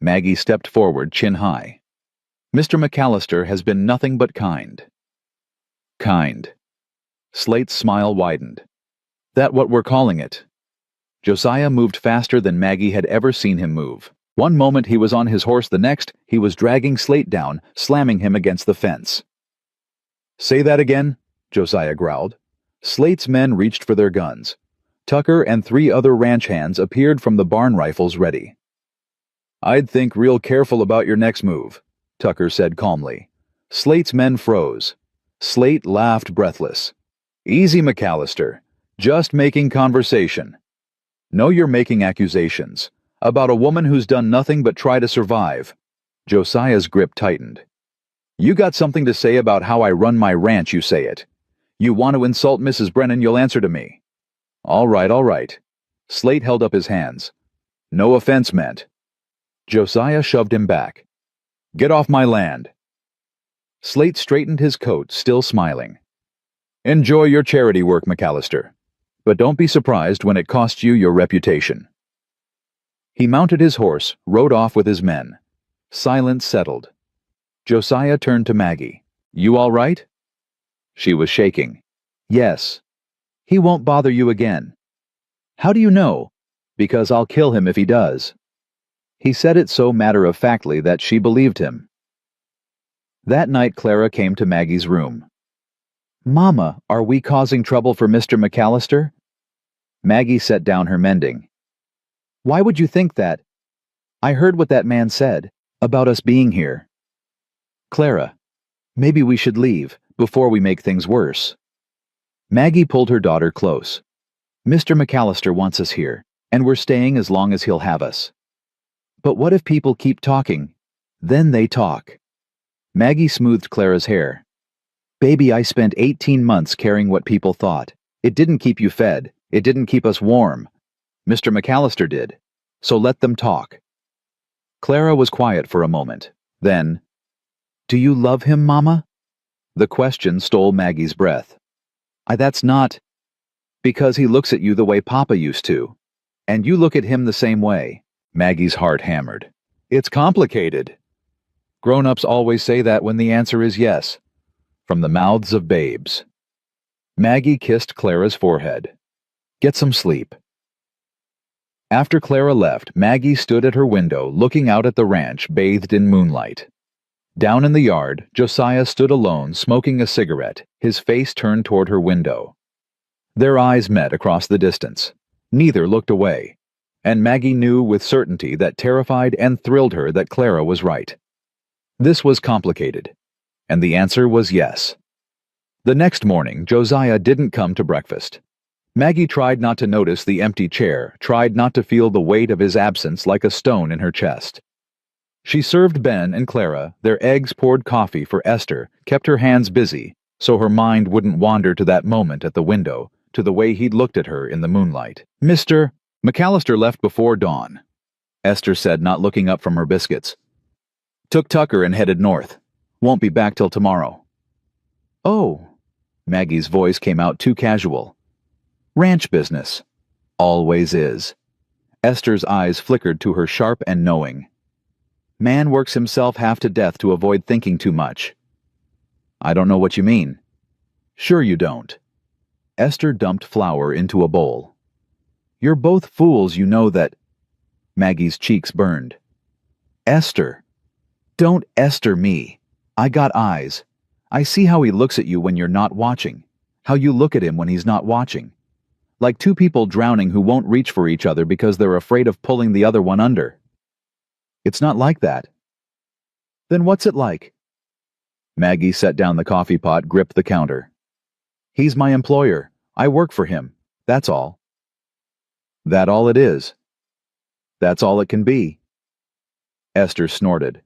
Maggie stepped forward, chin high. Mr. McAllister has been nothing but kind. Kind. Slate's smile widened. That what we're calling it? Josiah moved faster than Maggie had ever seen him move. One moment he was on his horse, the next he was dragging Slate down, slamming him against the fence. Say that again, Josiah growled. Slate's men reached for their guns. Tucker and 3 other ranch hands appeared from the barn rifles ready. I'd think real careful about your next move. Tucker said calmly. Slate's men froze. Slate laughed breathless. Easy, McAllister. Just making conversation. No, you're making accusations. About a woman who's done nothing but try to survive. Josiah's grip tightened. You got something to say about how I run my ranch, you say it. You want to insult Mrs. Brennan, you'll answer to me. All right, all right. Slate held up his hands. No offense meant. Josiah shoved him back. Get off my land. Slate straightened his coat, still smiling. Enjoy your charity work, McAllister. But don't be surprised when it costs you your reputation. He mounted his horse, rode off with his men. Silence settled. Josiah turned to Maggie. You all right? She was shaking. Yes. He won't bother you again. How do you know? Because I'll kill him if he does. He said it so matter-of-factly that she believed him. That night Clara came to Maggie's room. Mama, are we causing trouble for Mr. McAllister? Maggie set down her mending. Why would you think that? I heard what that man said, about us being here. Clara, maybe we should leave, before we make things worse. Maggie pulled her daughter close. Mr. McAllister wants us here, and we're staying as long as he'll have us. But what if people keep talking? Then they talk. Maggie smoothed Clara's hair. Baby, I spent 18 months caring what people thought. It didn't keep you fed. It didn't keep us warm. Mr. McAllister did. So let them talk. Clara was quiet for a moment. Then, do you love him, Mama? The question stole Maggie's breath. That's not. Because he looks at you the way Papa used to. And you look at him the same way. Maggie's heart hammered. It's complicated. Grown-ups always say that when the answer is yes. From the mouths of babes. Maggie kissed Clara's forehead. Get some sleep. After Clara left, Maggie stood at her window looking out at the ranch bathed in moonlight. Down in the yard, Josiah stood alone smoking a cigarette, his face turned toward her window. Their eyes met across the distance. Neither looked away, and Maggie knew with certainty that terrified and thrilled her that Clara was right. This was complicated, and the answer was yes. The next morning, Josiah didn't come to breakfast. Maggie tried not to notice the empty chair, tried not to feel the weight of his absence like a stone in her chest. She served Ben and Clara their eggs-poured coffee for Esther, kept her hands busy, so her mind wouldn't wander to that moment at the window, to the way he'd looked at her in the moonlight. Mr. McAllister left before dawn, Esther said, not looking up from her biscuits. Took Tucker and headed north. Won't be back till tomorrow. Oh, Maggie's voice came out too casual. Ranch business. Always is. Esther's eyes flickered to her sharp and knowing. Man works himself half to death to avoid thinking too much. I don't know what you mean. Sure you don't. Esther dumped flour into a bowl. You're both fools, you know that. Maggie's cheeks burned. Esther. Don't Esther me. I got eyes. I see how he looks at you when you're not watching. How you look at him when he's not watching. Like two people drowning who won't reach for each other because they're afraid of pulling the other one under. It's not like that. Then what's it like? Maggie set down the coffee pot, gripped the counter. He's my employer. I work for him. That's all. That all it is? That's all it can be. Esther snorted.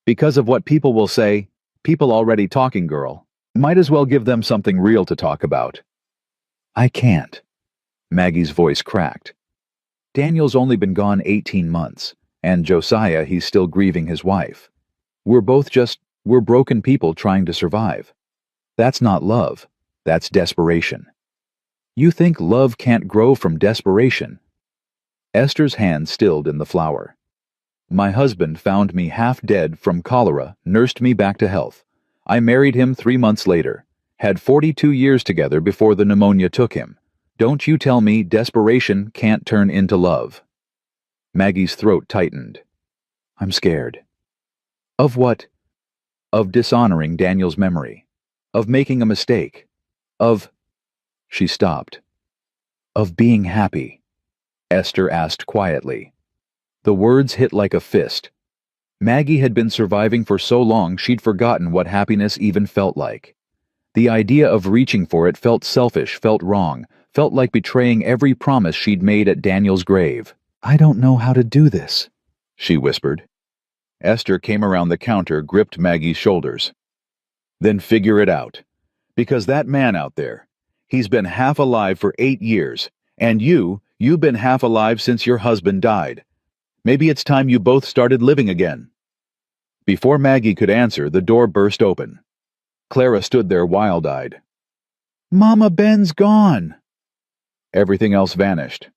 Because of what people will say, people already talking, girl. Might as well give them something real to talk about. I can't. Maggie's voice cracked. Daniel's only been gone 18 months, and Josiah, he's still grieving his wife. We're broken people trying to survive. That's not love. That's desperation. You think love can't grow from desperation? Esther's hand stilled in the flour. My husband found me half dead from cholera, nursed me back to health. I married him 3 months later, had 42 years together before the pneumonia took him. Don't you tell me desperation can't turn into love. Maggie's throat tightened. I'm scared. Of what? Of dishonoring Daniel's memory. Of making a mistake. Of... She stopped. Of being happy. Esther asked quietly. The words hit like a fist. Maggie had been surviving for so long she'd forgotten what happiness even felt like. The idea of reaching for it felt selfish, felt wrong, felt like betraying every promise she'd made at Daniel's grave. "I don't know how to do this," she whispered. Esther came around the counter, gripped Maggie's shoulders. "Then figure it out. Because that man out there, he's been half alive for 8 years, and you've been half alive since your husband died. Maybe it's time you both started living again." Before Maggie could answer, the door burst open. Clara stood there wild-eyed. "Mama, Ben's gone." Everything else vanished.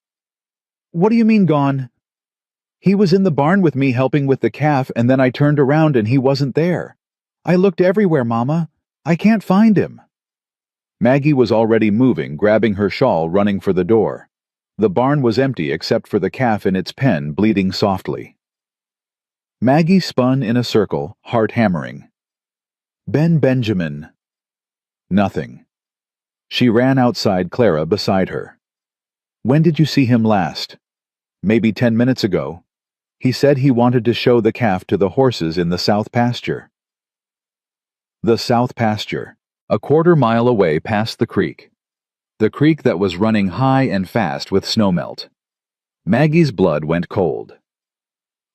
"What do you mean gone?" "He was in the barn with me helping with the calf, and then I turned around and he wasn't there. I looked everywhere, Mama. I can't find him." Maggie was already moving, grabbing her shawl, running for the door. The barn was empty except for the calf in its pen, bleeding softly. Maggie spun in a circle, heart hammering. Benjamin. Nothing. She ran outside, Clara beside her. "When did you see him last?" "Maybe 10 minutes ago. He said he wanted to show the calf to the horses in the south pasture." The south pasture, a quarter-mile away past the creek. The creek that was running high and fast with snowmelt. Maggie's blood went cold.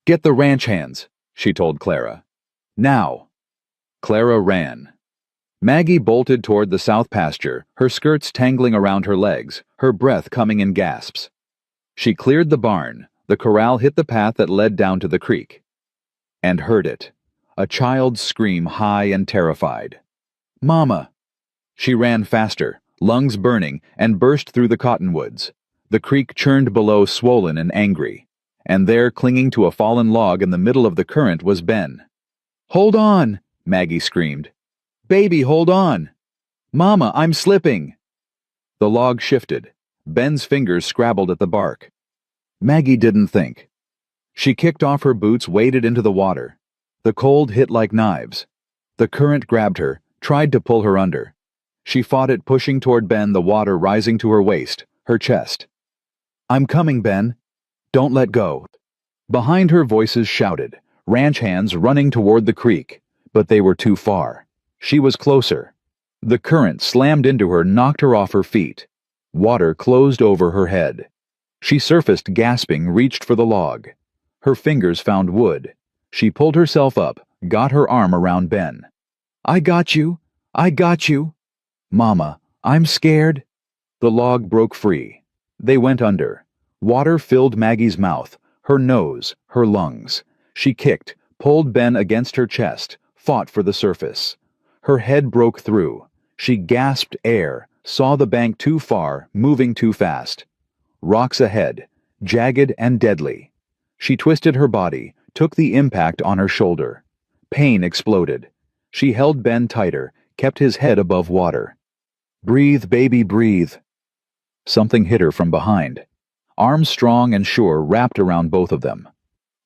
"Get the ranch hands," she told Clara. "Now." Clara ran. Maggie bolted toward the south pasture, her skirts tangling around her legs, her breath coming in gasps. She cleared the barn, the corral hit the path that led down to the creek. And heard it. A child's scream, high and terrified. "Mama!" She ran faster, lungs burning, and burst through the cottonwoods. The creek churned below, swollen and angry. And there, clinging to a fallen log in the middle of the current, was Ben. "Hold on!" Maggie screamed. "Baby, hold on!" "Mama, I'm slipping!" The log shifted. Ben's fingers scrabbled at the bark. Maggie didn't think. She kicked off her boots, waded into the water. The cold hit like knives. The current grabbed her, tried to pull her under. She fought it, pushing toward Ben, the water rising to her waist, her chest. "I'm coming, Ben. Don't let go." Behind her, voices shouted, ranch hands running toward the creek, but they were too far. She was closer. The current slammed into her, knocked her off her feet. Water closed over her head. She surfaced, gasping, reached for the log. Her fingers found wood. She pulled herself up, got her arm around Ben. "I got you. I got you." "Mama, I'm scared." The log broke free. They went under. Water filled Maggie's mouth, her nose, her lungs. She kicked, pulled Ben against her chest, fought for the surface. Her head broke through. She gasped air, saw the bank too far, moving too fast. Rocks ahead, jagged and deadly. She twisted her body, took the impact on her shoulder. Pain exploded. She held Ben tighter, kept his head above water. "Breathe, baby, breathe." Something hit her from behind. Arms strong and sure wrapped around both of them.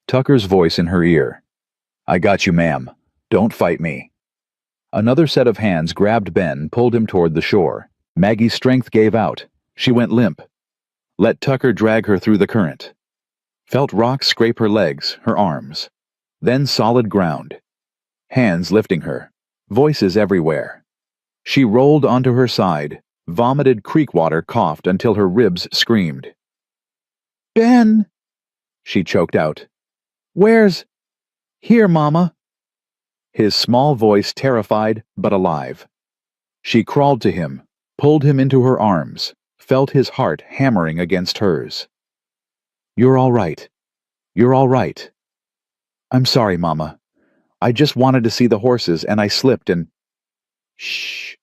Tucker's voice in her ear. "I got you, ma'am. Don't fight me." Another set of hands grabbed Ben, pulled him toward the shore. Maggie's strength gave out. She went limp. Let Tucker drag her through the current. Felt rocks scrape her legs, her arms. Then solid ground. Hands lifting her. Voices everywhere. She rolled onto her side, vomited creek water, coughed until her ribs screamed. "Ben!" she choked out. "Where's—" "Here, Mama." His small voice terrified but alive. She crawled to him, pulled him into her arms, felt his heart hammering against hers. "You're all right. You're all right." "I'm sorry, Mama. I just wanted to see the horses and I slipped and—" "Shh.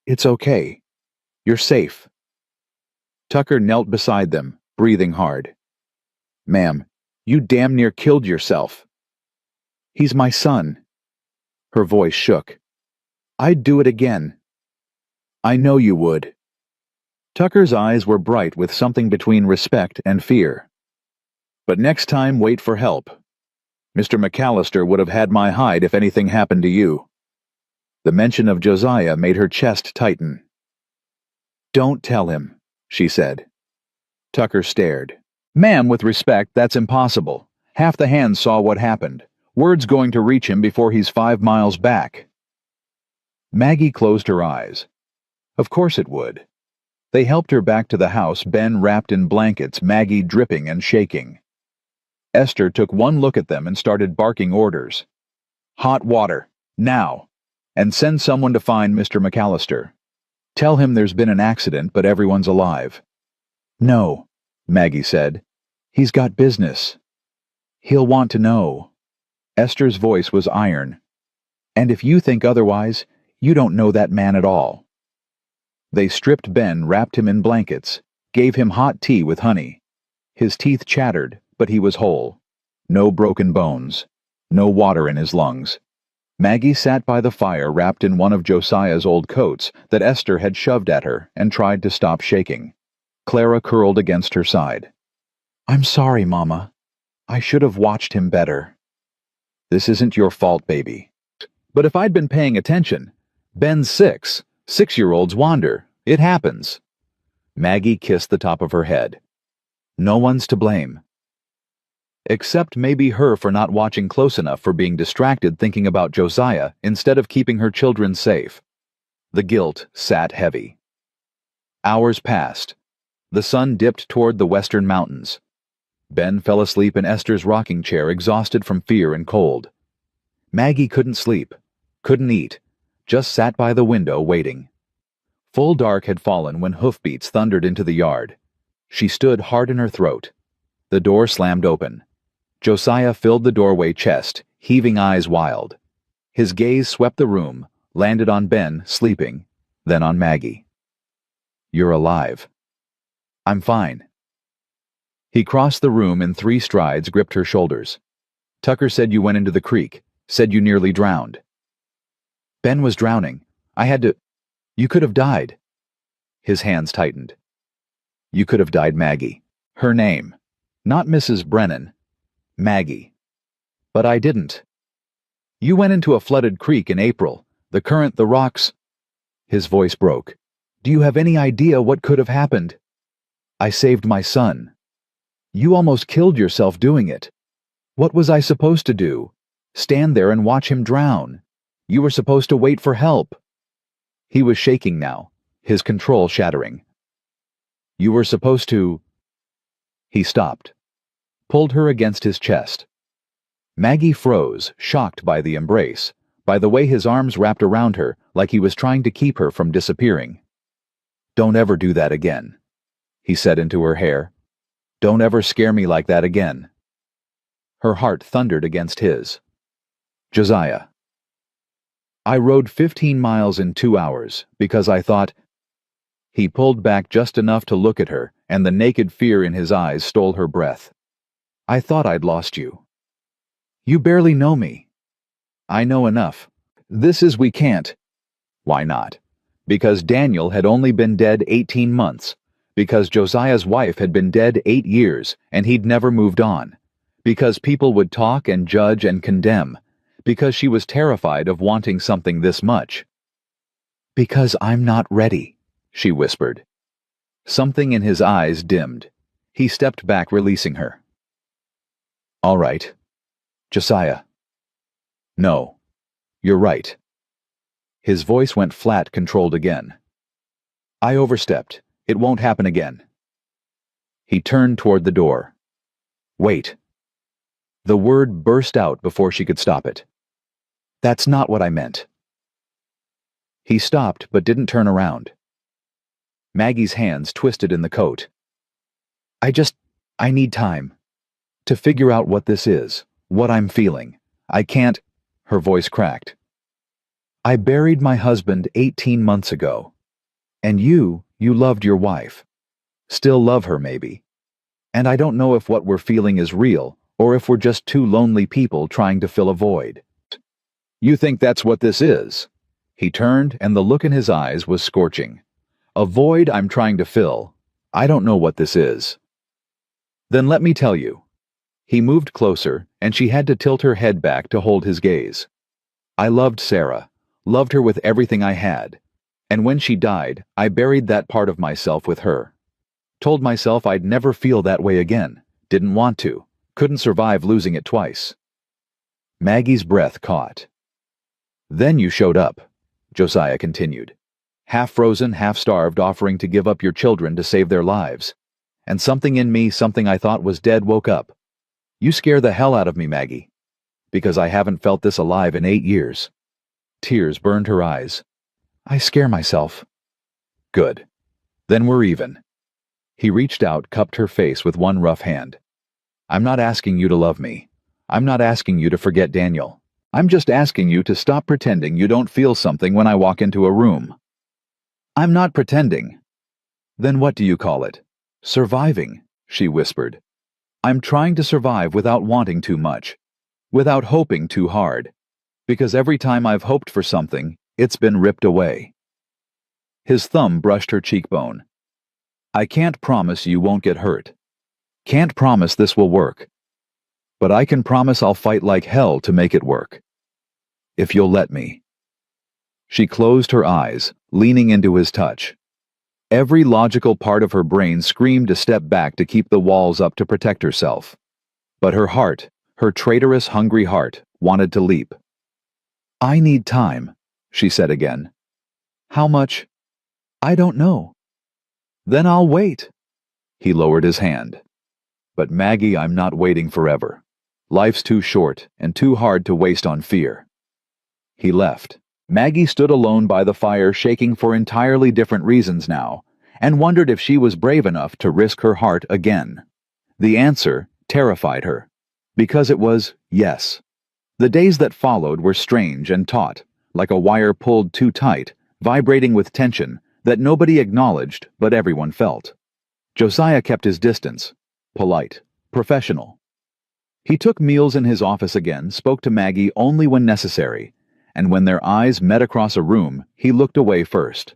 It's okay. You're safe." Tucker knelt beside them, breathing hard. "Ma'am, you damn near killed yourself." "He's my son." Her voice shook. "I'd do it again." "I know you would." Tucker's eyes were bright with something between respect and fear. "But next time, wait for help. Mr. McAllister would have had my hide if anything happened to you." The mention of Josiah made her chest tighten. "Don't tell him," she said. Tucker stared. "Ma'am, with respect, that's impossible. Half the hands saw what happened. Word's going to reach him before he's 5 miles back. Maggie closed her eyes. Of course it would. They helped her back to the house, Ben wrapped in blankets, Maggie dripping and shaking. Esther took one look at them and started barking orders. Hot water, now, and send someone to find Mr. McAllister. Tell him there's been an accident, but everyone's alive. No, Maggie said. He's got business. He'll want to know. Esther's voice was iron. And if you think otherwise, you don't know that man at all. They stripped Ben, wrapped him in blankets, gave him hot tea with honey. His teeth chattered, but he was whole. No broken bones. No water in his lungs. Maggie sat by the fire wrapped in one of Josiah's old coats that Esther had shoved at her and tried to stop shaking. Clara curled against her side. I'm sorry, Mama. I should have watched him better. This isn't your fault, baby. But if I'd been paying attention, Ben's 6. 6-year-olds wander. It happens. Maggie kissed the top of her head. No one's to blame. Except maybe her for not watching close enough, for being distracted thinking about Josiah instead of keeping her children safe. The guilt sat heavy. Hours passed. The sun dipped toward the western mountains. Ben fell asleep in Esther's rocking chair, exhausted from fear and cold. Maggie couldn't sleep, couldn't eat, just sat by the window waiting. Full dark had fallen when hoofbeats thundered into the yard. She stood hard in her throat. The door slammed open. Josiah filled the doorway chest, heaving eyes wild. His gaze swept the room, landed on Ben, sleeping, then on Maggie. You're alive. I'm fine. He crossed the room in 3 strides, gripped her shoulders. Tucker said you went into the creek, said you nearly drowned. Ben was drowning. I had to... You could have died. His hands tightened. You could have died, Maggie. Her name. Not Mrs. Brennan. Maggie. But I didn't. You went into a flooded creek in April. The current, the rocks... His voice broke. Do you have any idea what could have happened? I saved my son. You almost killed yourself doing it. What was I supposed to do? Stand there and watch him drown? You were supposed to wait for help. He was shaking now, his control shattering. You were supposed to... He stopped, pulled her against his chest. Maggie froze, shocked by the embrace, by the way his arms wrapped around her like he was trying to keep her from disappearing. Don't ever do that again, he said into her hair. Don't ever scare me like that again. Her heart thundered against his. Josiah. I rode 15 miles in 2 hours because I thought... He pulled back just enough to look at her, and the naked fear in his eyes stole her breath. I thought I'd lost you. You barely know me. I know enough. This is we can't. Why not? Because Daniel had only been dead 18 months. Because Josiah's wife had been dead 8 years, and he'd never moved on. Because people would talk and judge and condemn. Because she was terrified of wanting something this much. Because I'm not ready, she whispered. Something in his eyes dimmed. He stepped back, releasing her. All right. Josiah. No. You're right. His voice went flat, controlled again. I overstepped. It won't happen again. He turned toward the door. Wait. The word burst out before she could stop it. That's not what I meant. He stopped but didn't turn around. Maggie's hands twisted in the coat. I need time. To figure out what this is, what I'm feeling. I can't... Her voice cracked. I buried my husband 18 months ago. And you loved your wife. Still love her, maybe. And I don't know if what we're feeling is real, or if we're just two lonely people trying to fill a void. You think that's what this is? He turned, and the look in his eyes was scorching. A void I'm trying to fill. I don't know what this is. Then let me tell you. He moved closer, and she had to tilt her head back to hold his gaze. I loved Sarah, loved her with everything I had. And when she died, I buried that part of myself with her. Told myself I'd never feel that way again. Didn't want to. Couldn't survive losing it twice. Maggie's breath caught. Then you showed up, Josiah continued. Half frozen, half starved, offering to give up your children to save their lives. And something in me, something I thought was dead, woke up. You scare the hell out of me, Maggie. Because I haven't felt this alive in 8 years. Tears burned her eyes. I scare myself. Good. Then we're even. He reached out, cupped her face with one rough hand. I'm not asking you to love me. I'm not asking you to forget Daniel. I'm just asking you to stop pretending you don't feel something when I walk into a room. I'm not pretending. Then what do you call it? Surviving, she whispered. I'm trying to survive without wanting too much, without hoping too hard, because every time I've hoped for something, it's been ripped away. His thumb brushed her cheekbone. I can't promise you won't get hurt. Can't promise this will work. But I can promise I'll fight like hell to make it work. If you'll let me. She closed her eyes, leaning into his touch. Every logical part of her brain screamed to step back to keep the walls up to protect herself. But her heart, her traitorous, hungry heart, wanted to leap. I need time, she said again. How much? I don't know. Then I'll wait. He lowered his hand. But Maggie, I'm not waiting forever. Life's too short and too hard to waste on fear. He left. Maggie stood alone by the fire, shaking for entirely different reasons now, and wondered if she was brave enough to risk her heart again. The answer terrified her, because it was yes. The days that followed were strange and taut, like a wire pulled too tight, vibrating with tension that nobody acknowledged but everyone felt. Josiah kept his distance, polite, professional. He took meals in his office again, spoke to Maggie only when necessary, and when their eyes met across a room, he looked away first.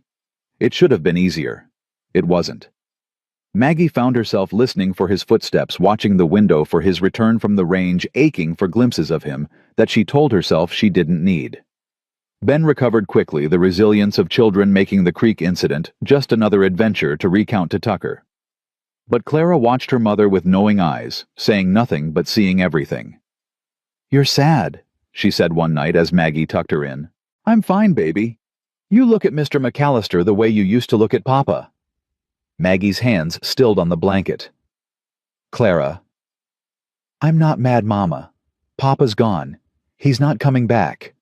It should have been easier. It wasn't. Maggie found herself listening for his footsteps, watching the window for his return from the range, aching for glimpses of him that she told herself she didn't need. Ben recovered quickly, the resilience of children making the creek incident just another adventure to recount to Tucker. But Clara watched her mother with knowing eyes, saying nothing but seeing everything. You're sad, she said one night as Maggie tucked her in. I'm fine, baby. You look at Mr. McAllister the way you used to look at Papa. Maggie's hands stilled on the blanket. Clara. I'm not mad, Mama. Papa's gone. He's not coming back.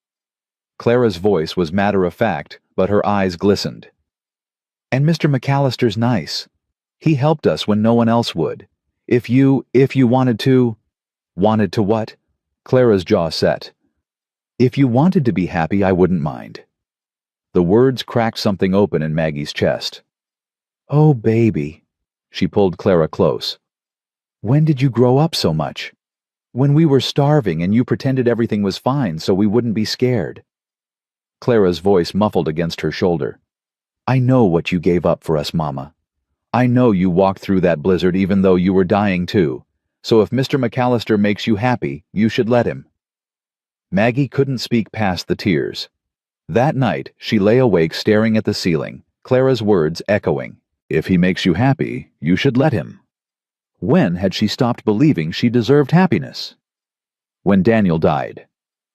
Clara's voice was matter-of-fact, but her eyes glistened. And Mr. McAllister's nice. He helped us when no one else would. If you wanted to... Wanted to what? Clara's jaw set. If you wanted to be happy, I wouldn't mind. The words cracked something open in Maggie's chest. Oh, baby. She pulled Clara close. When did you grow up so much? When we were starving and you pretended everything was fine so we wouldn't be scared. Clara's voice muffled against her shoulder. I know what you gave up for us, Mama. I know you walked through that blizzard even though you were dying too. So if Mr. McAllister makes you happy, you should let him. Maggie couldn't speak past the tears. That night, she lay awake staring at the ceiling, Clara's words echoing. If he makes you happy, you should let him. When had she stopped believing she deserved happiness? When Daniel died.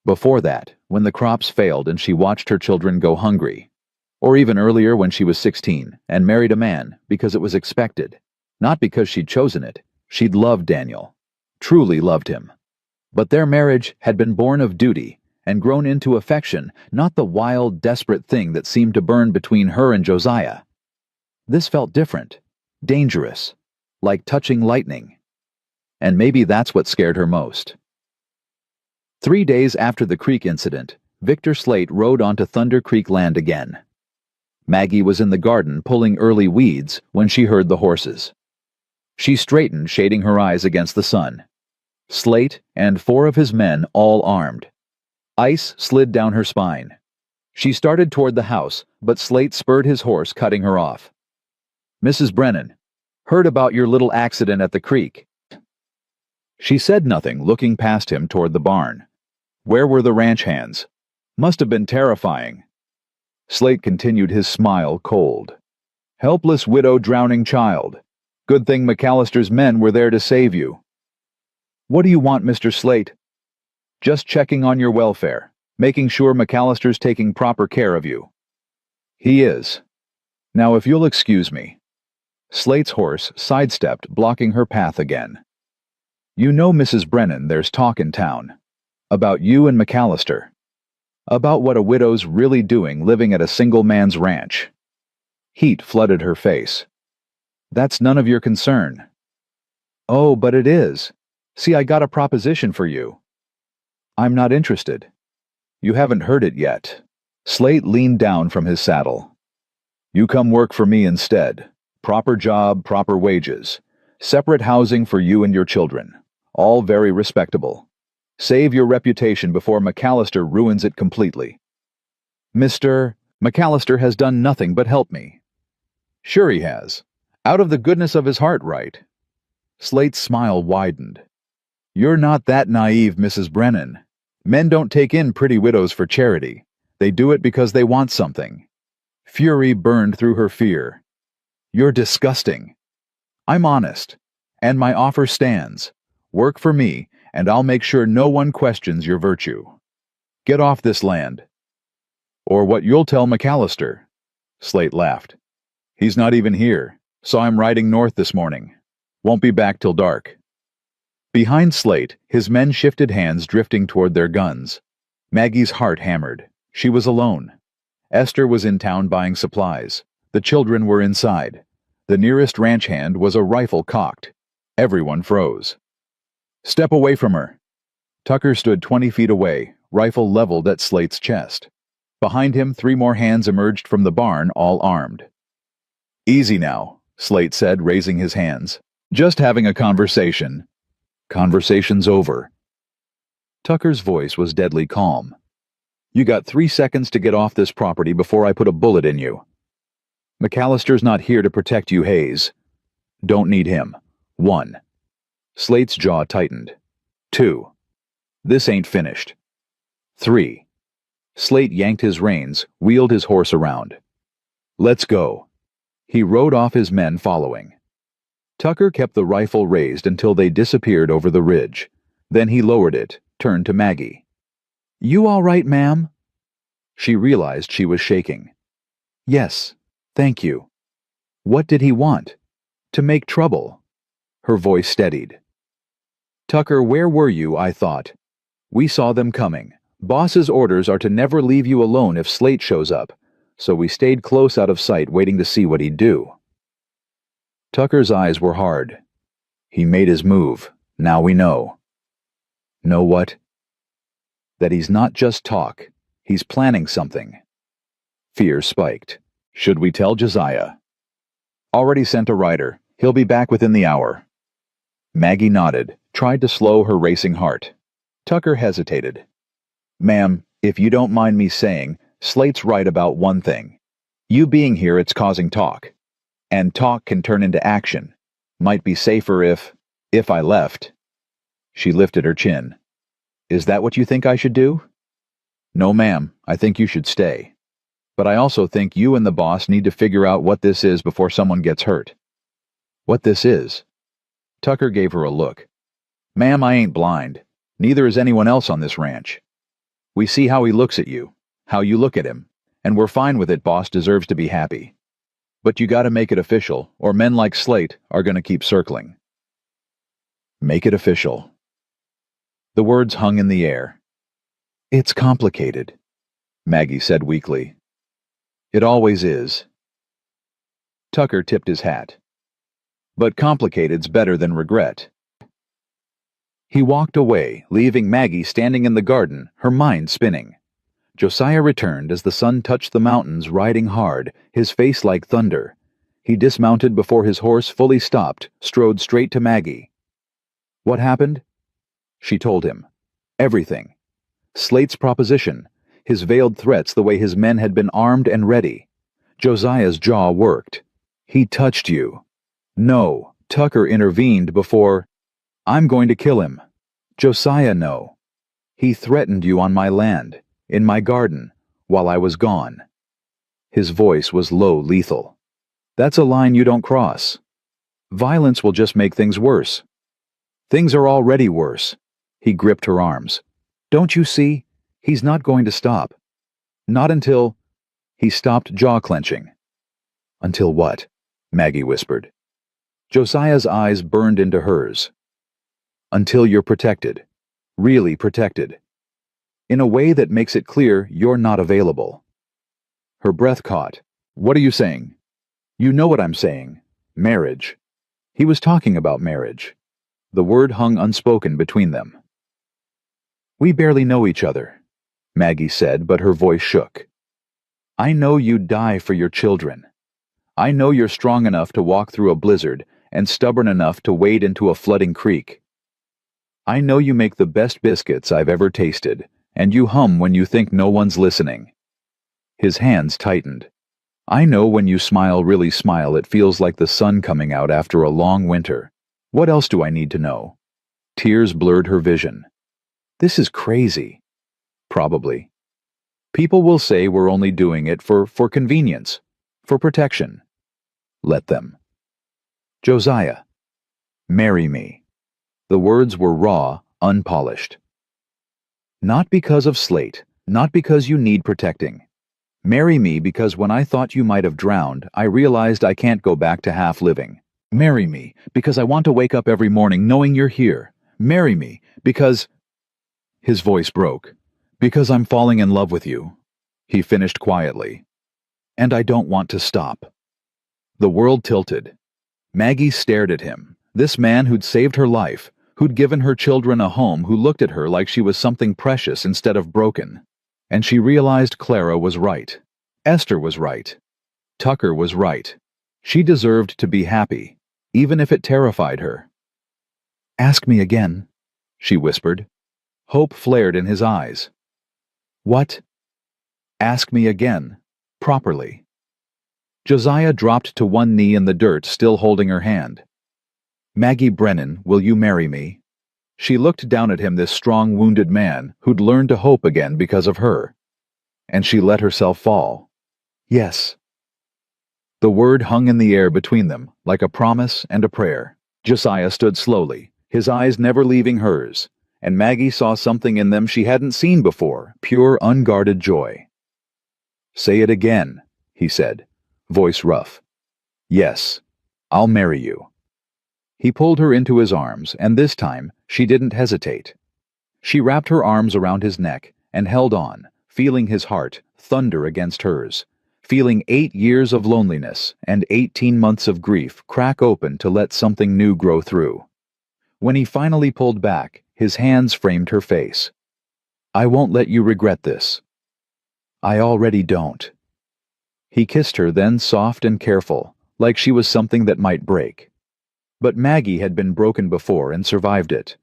Before that, when the crops failed and she watched her children go hungry. Or even earlier when she was 16 and married a man because it was expected. Not because she'd chosen it. She'd loved Daniel. Truly loved him. But their marriage had been born of duty and grown into affection, not the wild, desperate thing that seemed to burn between her and Josiah. This felt different, dangerous, like touching lightning. And maybe that's what scared her most. 3 days after the creek incident, Victor Slate rode onto Thunder Creek land again. Maggie was in the garden pulling early weeds when she heard the horses. She straightened, shading her eyes against the sun. Slate and 4 of his men, all armed. Ice slid down her spine. She started toward the house, but Slate spurred his horse, cutting her off. Mrs. Brennan, heard about your little accident at the creek. She said nothing, looking past him toward the barn. Where were the ranch hands? Must have been terrifying. Slate continued, his smile cold. Helpless widow, drowning child. Good thing McAllister's men were there to save you. What do you want, Mr. Slate? Just checking on your welfare, making sure McAllister's taking proper care of you. He is. Now if you'll excuse me. Slate's horse sidestepped, blocking her path again. You know, Mrs. Brennan, there's talk in town. About you and McAllister. About what a widow's really doing living at a single man's ranch. Heat flooded her face. That's none of your concern. Oh, but it is. See, I got a proposition for you. I'm not interested. You haven't heard it yet. Slate leaned down from his saddle. You come work for me instead. Proper job, proper wages. Separate housing for you and your children. All very respectable. Save your reputation before McAllister ruins it completely. Mr. McAllister has done nothing but help me. Sure he has. Out of the goodness of his heart, right? Slate's smile widened. You're not that naive, Mrs. Brennan. Men don't take in pretty widows for charity. They do it because they want something. Fury burned through her fear. You're disgusting. I'm honest, and my offer stands. Work for me, and I'll make sure no one questions your virtue. Get off this land. Or what you'll tell McAllister. Slate laughed. He's not even here. Saw him riding north this morning. Won't be back till dark. Behind Slate, his men shifted hands, drifting toward their guns. Maggie's heart hammered. She was alone. Esther was in town buying supplies. The children were inside. The nearest ranch hand was a rifle cocked. Everyone froze. Step away from her. Tucker stood 20 feet away, rifle leveled at Slate's chest. Behind him, 3 more hands emerged from the barn, all armed. Easy now, Slate said, raising his hands. Just having a conversation. Conversation's over. Tucker's voice was deadly calm. You got 3 seconds to get off this property before I put a bullet in you. McAllister's not here to protect you, Hayes. Don't need him. 1. Slate's jaw tightened. 2. This ain't finished. 3. Slate yanked his reins, wheeled his horse around. Let's go. He rode off, his men following. Tucker kept the rifle raised until they disappeared over the ridge. Then he lowered it, turned to Maggie. You all right, ma'am? She realized she was shaking. Yes, thank you. What did he want? To make trouble. Her voice steadied. Tucker, where were you, I thought? We saw them coming. Boss's orders are to never leave you alone if Slate shows up, so we stayed close out of sight, waiting to see what he'd do. Tucker's eyes were hard. He made his move. Now we know. Know what? That he's not just talk. He's planning something. Fear spiked. Should we tell Josiah? Already sent a rider. He'll be back within the hour. Maggie nodded, tried to slow her racing heart. Tucker hesitated. Ma'am, if you don't mind me saying, Slate's right about one thing. You being here, it's causing talk. And talk can turn into action. Might be safer if I left. She lifted her chin. Is that what you think I should do? No, ma'am, I think you should stay. But I also think you and the boss need to figure out what this is before someone gets hurt. What this is? Tucker gave her a look. Ma'am, I ain't blind. Neither is anyone else on this ranch. We see how he looks at you, how you look at him, and we're fine with it. Boss deserves to be happy. But you gotta make it official, or men like Slate are gonna keep circling. Make it official. The words hung in the air. It's complicated, Maggie said weakly. It always is. Tucker tipped his hat. But complicated's better than regret. He walked away, leaving Maggie standing in the garden, her mind spinning. Josiah returned as the sun touched the mountains, riding hard, his face like thunder. He dismounted before his horse fully stopped, strode straight to Maggie. What happened? She told him. Everything. Slate's proposition, his veiled threats, the way his men had been armed and ready. Josiah's jaw worked. He touched you. No, Tucker intervened before. I'm going to kill him. Josiah, no. He threatened you on my land, in my garden, while I was gone. His voice was low, lethal. That's a line you don't cross. Violence will just make things worse. Things are already worse. He gripped her arms. Don't you see? He's not going to stop. Not until... He stopped, jaw clenching. Until what? Maggie whispered. Josiah's eyes burned into hers. Until you're protected. Really protected. In a way that makes it clear you're not available. Her breath caught. What are you saying? You know what I'm saying. Marriage. He was talking about marriage. The word hung unspoken between them. We barely know each other, Maggie said, but her voice shook. I know you'd die for your children. I know you're strong enough to walk through a blizzard and stubborn enough to wade into a flooding creek. I know you make the best biscuits I've ever tasted, and you hum when you think no one's listening. His hands tightened. I know when you smile, really smile, it feels like the sun coming out after a long winter. What else do I need to know? Tears blurred her vision. This is crazy. Probably. People will say we're only doing it for convenience, for protection. Let them. Josiah, marry me. The words were raw, unpolished. Not because of Slate, not because you need protecting. Marry me because when I thought you might have drowned, I realized I can't go back to half living. Marry me because I want to wake up every morning knowing you're here. Marry me because... His voice broke. Because I'm falling in love with you, he finished quietly. And I don't want to stop. The world tilted. Maggie stared at him, this man who'd saved her life, who'd given her children a home, who looked at her like she was something precious instead of broken. And she realized Clara was right. Esther was right. Tucker was right. She deserved to be happy, even if it terrified her. Ask me again, she whispered. Hope flared in his eyes. What? Ask me again, properly. Josiah dropped to one knee in the dirt, still holding her hand. Maggie Brennan, will you marry me? She looked down at him, this strong, wounded man who'd learned to hope again because of her. And she let herself fall. Yes. The word hung in the air between them, like a promise and a prayer. Josiah stood slowly, his eyes never leaving hers, and Maggie saw something in them she hadn't seen before, pure, unguarded joy. Say it again, he said, voice rough. Yes, I'll marry you. He pulled her into his arms, and this time she didn't hesitate. She wrapped her arms around his neck and held on, feeling his heart thunder against hers, feeling 8 years of loneliness and 18 months of grief crack open to let something new grow through. When he finally pulled back, his hands framed her face. I won't let you regret this. I already don't. He kissed her then, soft and careful, like she was something that might break. But Maggie had been broken before and survived it.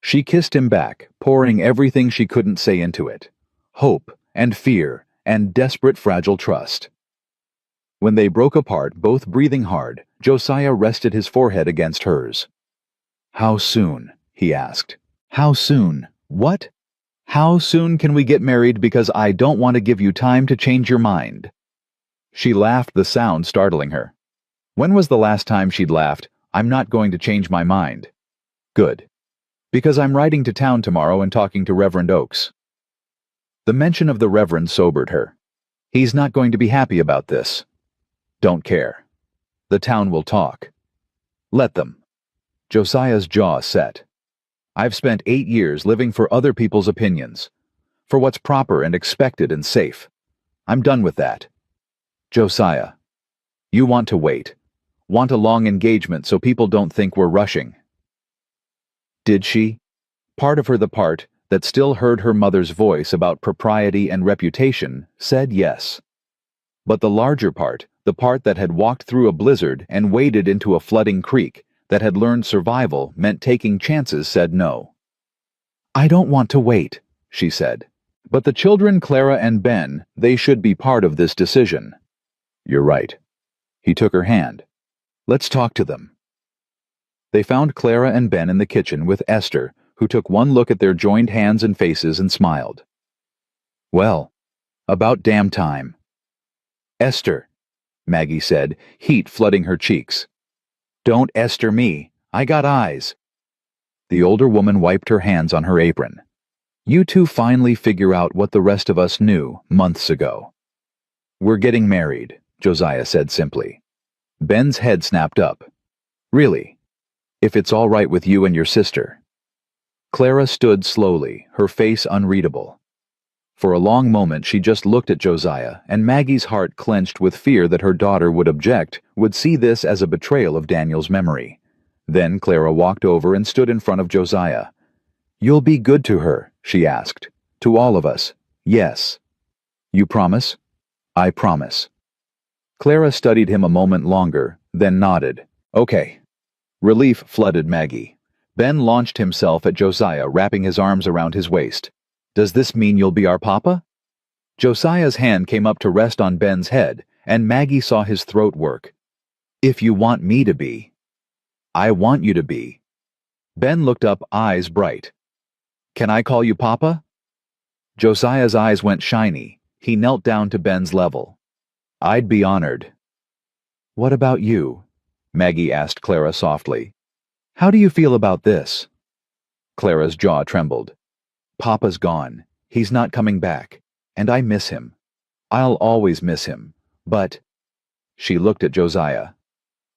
She kissed him back, pouring everything she couldn't say into it. Hope and fear and desperate, fragile trust. When they broke apart, both breathing hard, Josiah rested his forehead against hers. How soon? He asked. How soon? What? How soon can we get married, because I don't want to give you time to change your mind. She laughed, the sound startling her. When was the last time she'd laughed? I'm not going to change my mind. Good. Because I'm riding to town tomorrow and talking to Reverend Oakes. The mention of the Reverend sobered her. He's not going to be happy about this. Don't care. The town will talk. Let them. Josiah's jaw set. I've spent 8 years living for other people's opinions, for what's proper and expected and safe. I'm done with that. Josiah, you want to wait, want a long engagement so people don't think we're rushing. Did she? Part of her, the part that still heard her mother's voice about propriety and reputation, said yes. But the larger part, the part that had walked through a blizzard and waded into a flooding creek, that had learned survival meant taking chances, said no. I don't want to wait, she said. But the children, Clara and Ben, they should be part of this decision. You're right. He took her hand. Let's talk to them. They found Clara and Ben in the kitchen with Esther, who took one look at their joined hands and faces and smiled. Well, about damn time. Esther, Maggie said, heat flooding her cheeks. Don't Esther me. I got eyes. The older woman wiped her hands on her apron. You two finally figure out what the rest of us knew months ago. We're getting married, Josiah said simply. Ben's head snapped up. Really? If it's all right with you and your sister. Clara stood slowly, her face unreadable. For a long moment she just looked at Josiah, and Maggie's heart clenched with fear that her daughter would object, would see this as a betrayal of Daniel's memory. Then Clara walked over and stood in front of Josiah. You'll be good to her, she asked. To all of us. Yes. You promise? I promise. Clara studied him a moment longer, then nodded. Okay. Relief flooded Maggie. Ben launched himself at Josiah, wrapping his arms around his waist. Does this mean you'll be our papa? Josiah's hand came up to rest on Ben's head, and Maggie saw his throat work. If you want me to be. I want you to be. Ben looked up, eyes bright. Can I call you Papa? Josiah's eyes went shiny. He knelt down to Ben's level. I'd be honored. What about you? Maggie asked Clara softly. How do you feel about this? Clara's jaw trembled. Papa's gone. He's not coming back. And I miss him. I'll always miss him. But... She looked at Josiah.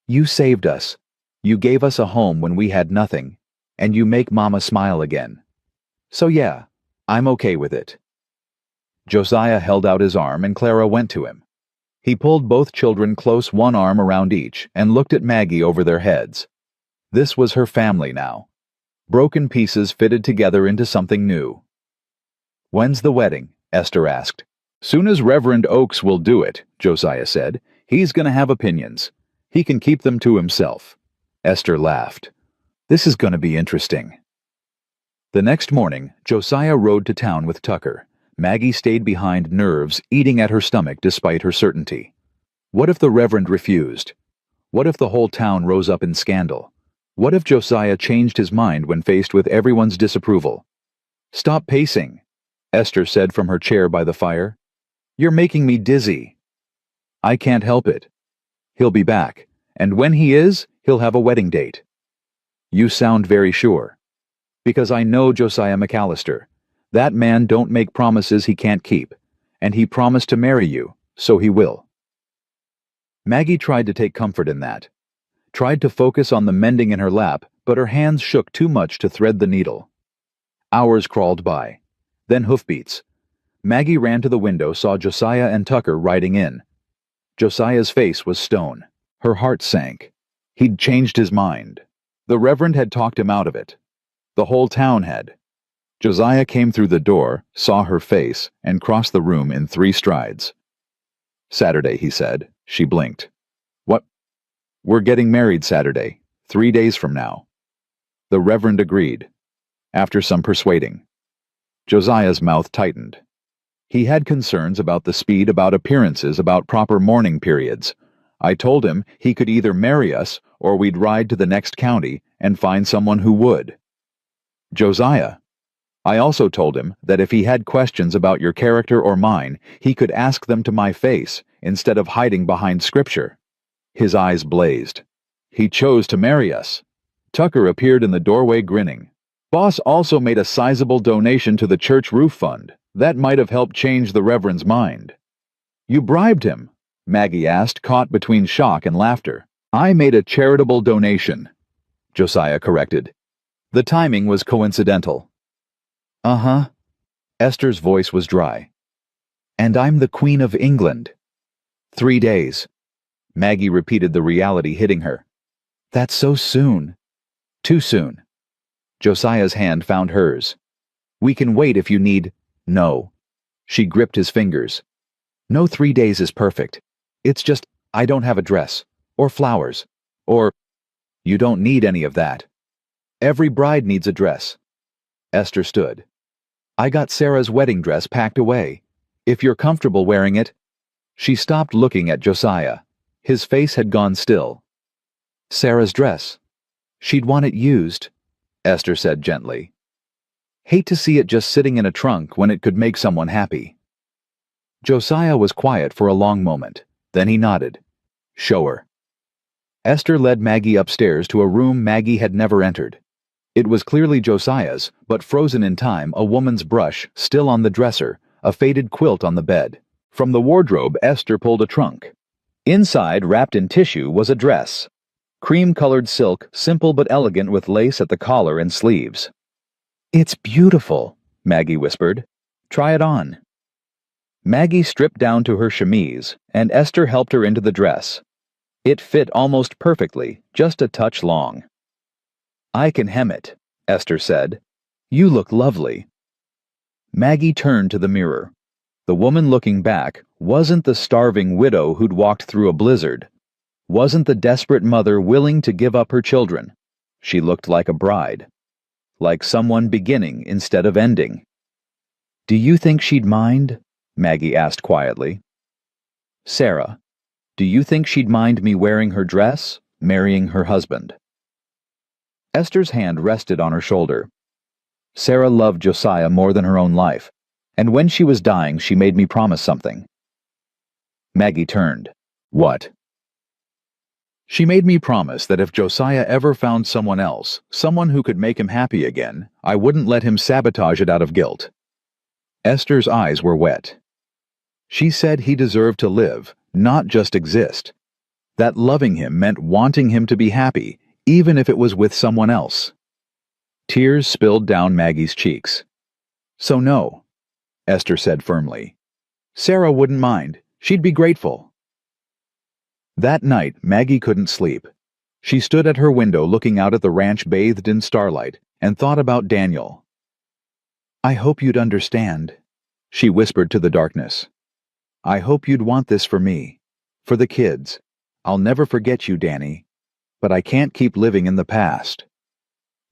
You saved us. You gave us a home when we had nothing. And you make Mama smile again. So yeah, I'm okay with it. Josiah held out his arm and Clara went to him. He pulled both children close, one arm around each, and looked at Maggie over their heads. This was her family now. Broken pieces fitted together into something new. When's the wedding? Esther asked. Soon as Reverend Oakes will do it, Josiah said. He's going to have opinions. He can keep them to himself. Esther laughed. This is going to be interesting. The next morning, Josiah rode to town with Tucker. Maggie stayed behind, nerves eating at her stomach despite her certainty. What if the Reverend refused? What if the whole town rose up in scandal? What if Josiah changed his mind when faced with everyone's disapproval? Stop pacing, Esther said from her chair by the fire. You're making me dizzy. I can't help it. He'll be back, and when he is, he'll have a wedding date. You sound very sure. Because I know Josiah McAllister. That man don't make promises he can't keep, and he promised to marry you, so he will. Maggie tried to take comfort in that. Tried to focus on the mending in her lap, but her hands shook too much to thread the needle. Hours crawled by. Then hoofbeats. Maggie ran to the window, saw Josiah and Tucker riding in. Josiah's face was stone. Her heart sank. He'd changed his mind. The Reverend had talked him out of it. The whole town had. Josiah came through the door, saw her face, and crossed the room in 3 strides. Saturday, he said. She blinked. What? We're getting married Saturday, 3 days from now. The Reverend agreed, after some persuading. Josiah's mouth tightened. He had concerns about the speed, about appearances, about proper mourning periods. I told him he could either marry us or we'd ride to the next county and find someone who would. Josiah. I also told him that if he had questions about your character or mine, he could ask them to my face instead of hiding behind scripture. His eyes blazed. He chose to marry us. Tucker appeared in the doorway grinning. Boss also made a sizable donation to the church roof fund. That might have helped change the Reverend's mind. You bribed him? Maggie asked, caught between shock and laughter. I made a charitable donation, Josiah corrected. The timing was coincidental. Uh-huh. Esther's voice was dry. And I'm the Queen of England. 3 days. Maggie repeated, the reality hitting her. That's so soon. Too soon. Josiah's hand found hers. We can wait if you need. No. She gripped his fingers. No 3 days is perfect. It's just, I don't have a dress. Or flowers. Or... You don't need any of that. Every bride needs a dress. Esther stood. I got Sarah's wedding dress packed away. If you're comfortable wearing it. She stopped looking at Josiah. His face had gone still. Sarah's dress. She'd want it used, Esther said gently. Hate to see it just sitting in a trunk when it could make someone happy. Josiah was quiet for a long moment. Then he nodded. Show her. Esther led Maggie upstairs to a room Maggie had never entered. It was clearly Josiah's, but frozen in time, a woman's brush still on the dresser, a faded quilt on the bed. From the wardrobe, Esther pulled a trunk. Inside, wrapped in tissue, was a dress. Cream-colored silk, simple but elegant with lace at the collar and sleeves. "It's beautiful," Maggie whispered. "Try it on." Maggie stripped down to her chemise, and Esther helped her into the dress. It fit almost perfectly, just a touch long. "I can hem it," Esther said. "You look lovely." Maggie turned to the mirror. The woman looking back wasn't the starving widow who'd walked through a blizzard. Wasn't the desperate mother willing to give up her children. She looked like a bride. Like someone beginning instead of ending. "Do you think she'd mind?" Maggie asked quietly. "Sarah, do you think she'd mind me wearing her dress, marrying her husband?" Esther's hand rested on her shoulder. Sarah loved Josiah more than her own life, and when she was dying she made me promise something. Maggie turned. "What?" "She made me promise that if Josiah ever found someone else, someone who could make him happy again, I wouldn't let him sabotage it out of guilt." Esther's eyes were wet. She said he deserved to live, not just exist. That loving him meant wanting him to be happy, even if it was with someone else. Tears spilled down Maggie's cheeks. "So no," Esther said firmly. "Sarah wouldn't mind. She'd be grateful." That night, Maggie couldn't sleep. She stood at her window looking out at the ranch bathed in starlight and thought about Daniel. "I hope you'd understand," she whispered to the darkness. "I hope you'd want this for me, for the kids. I'll never forget you, Danny, but I can't keep living in the past."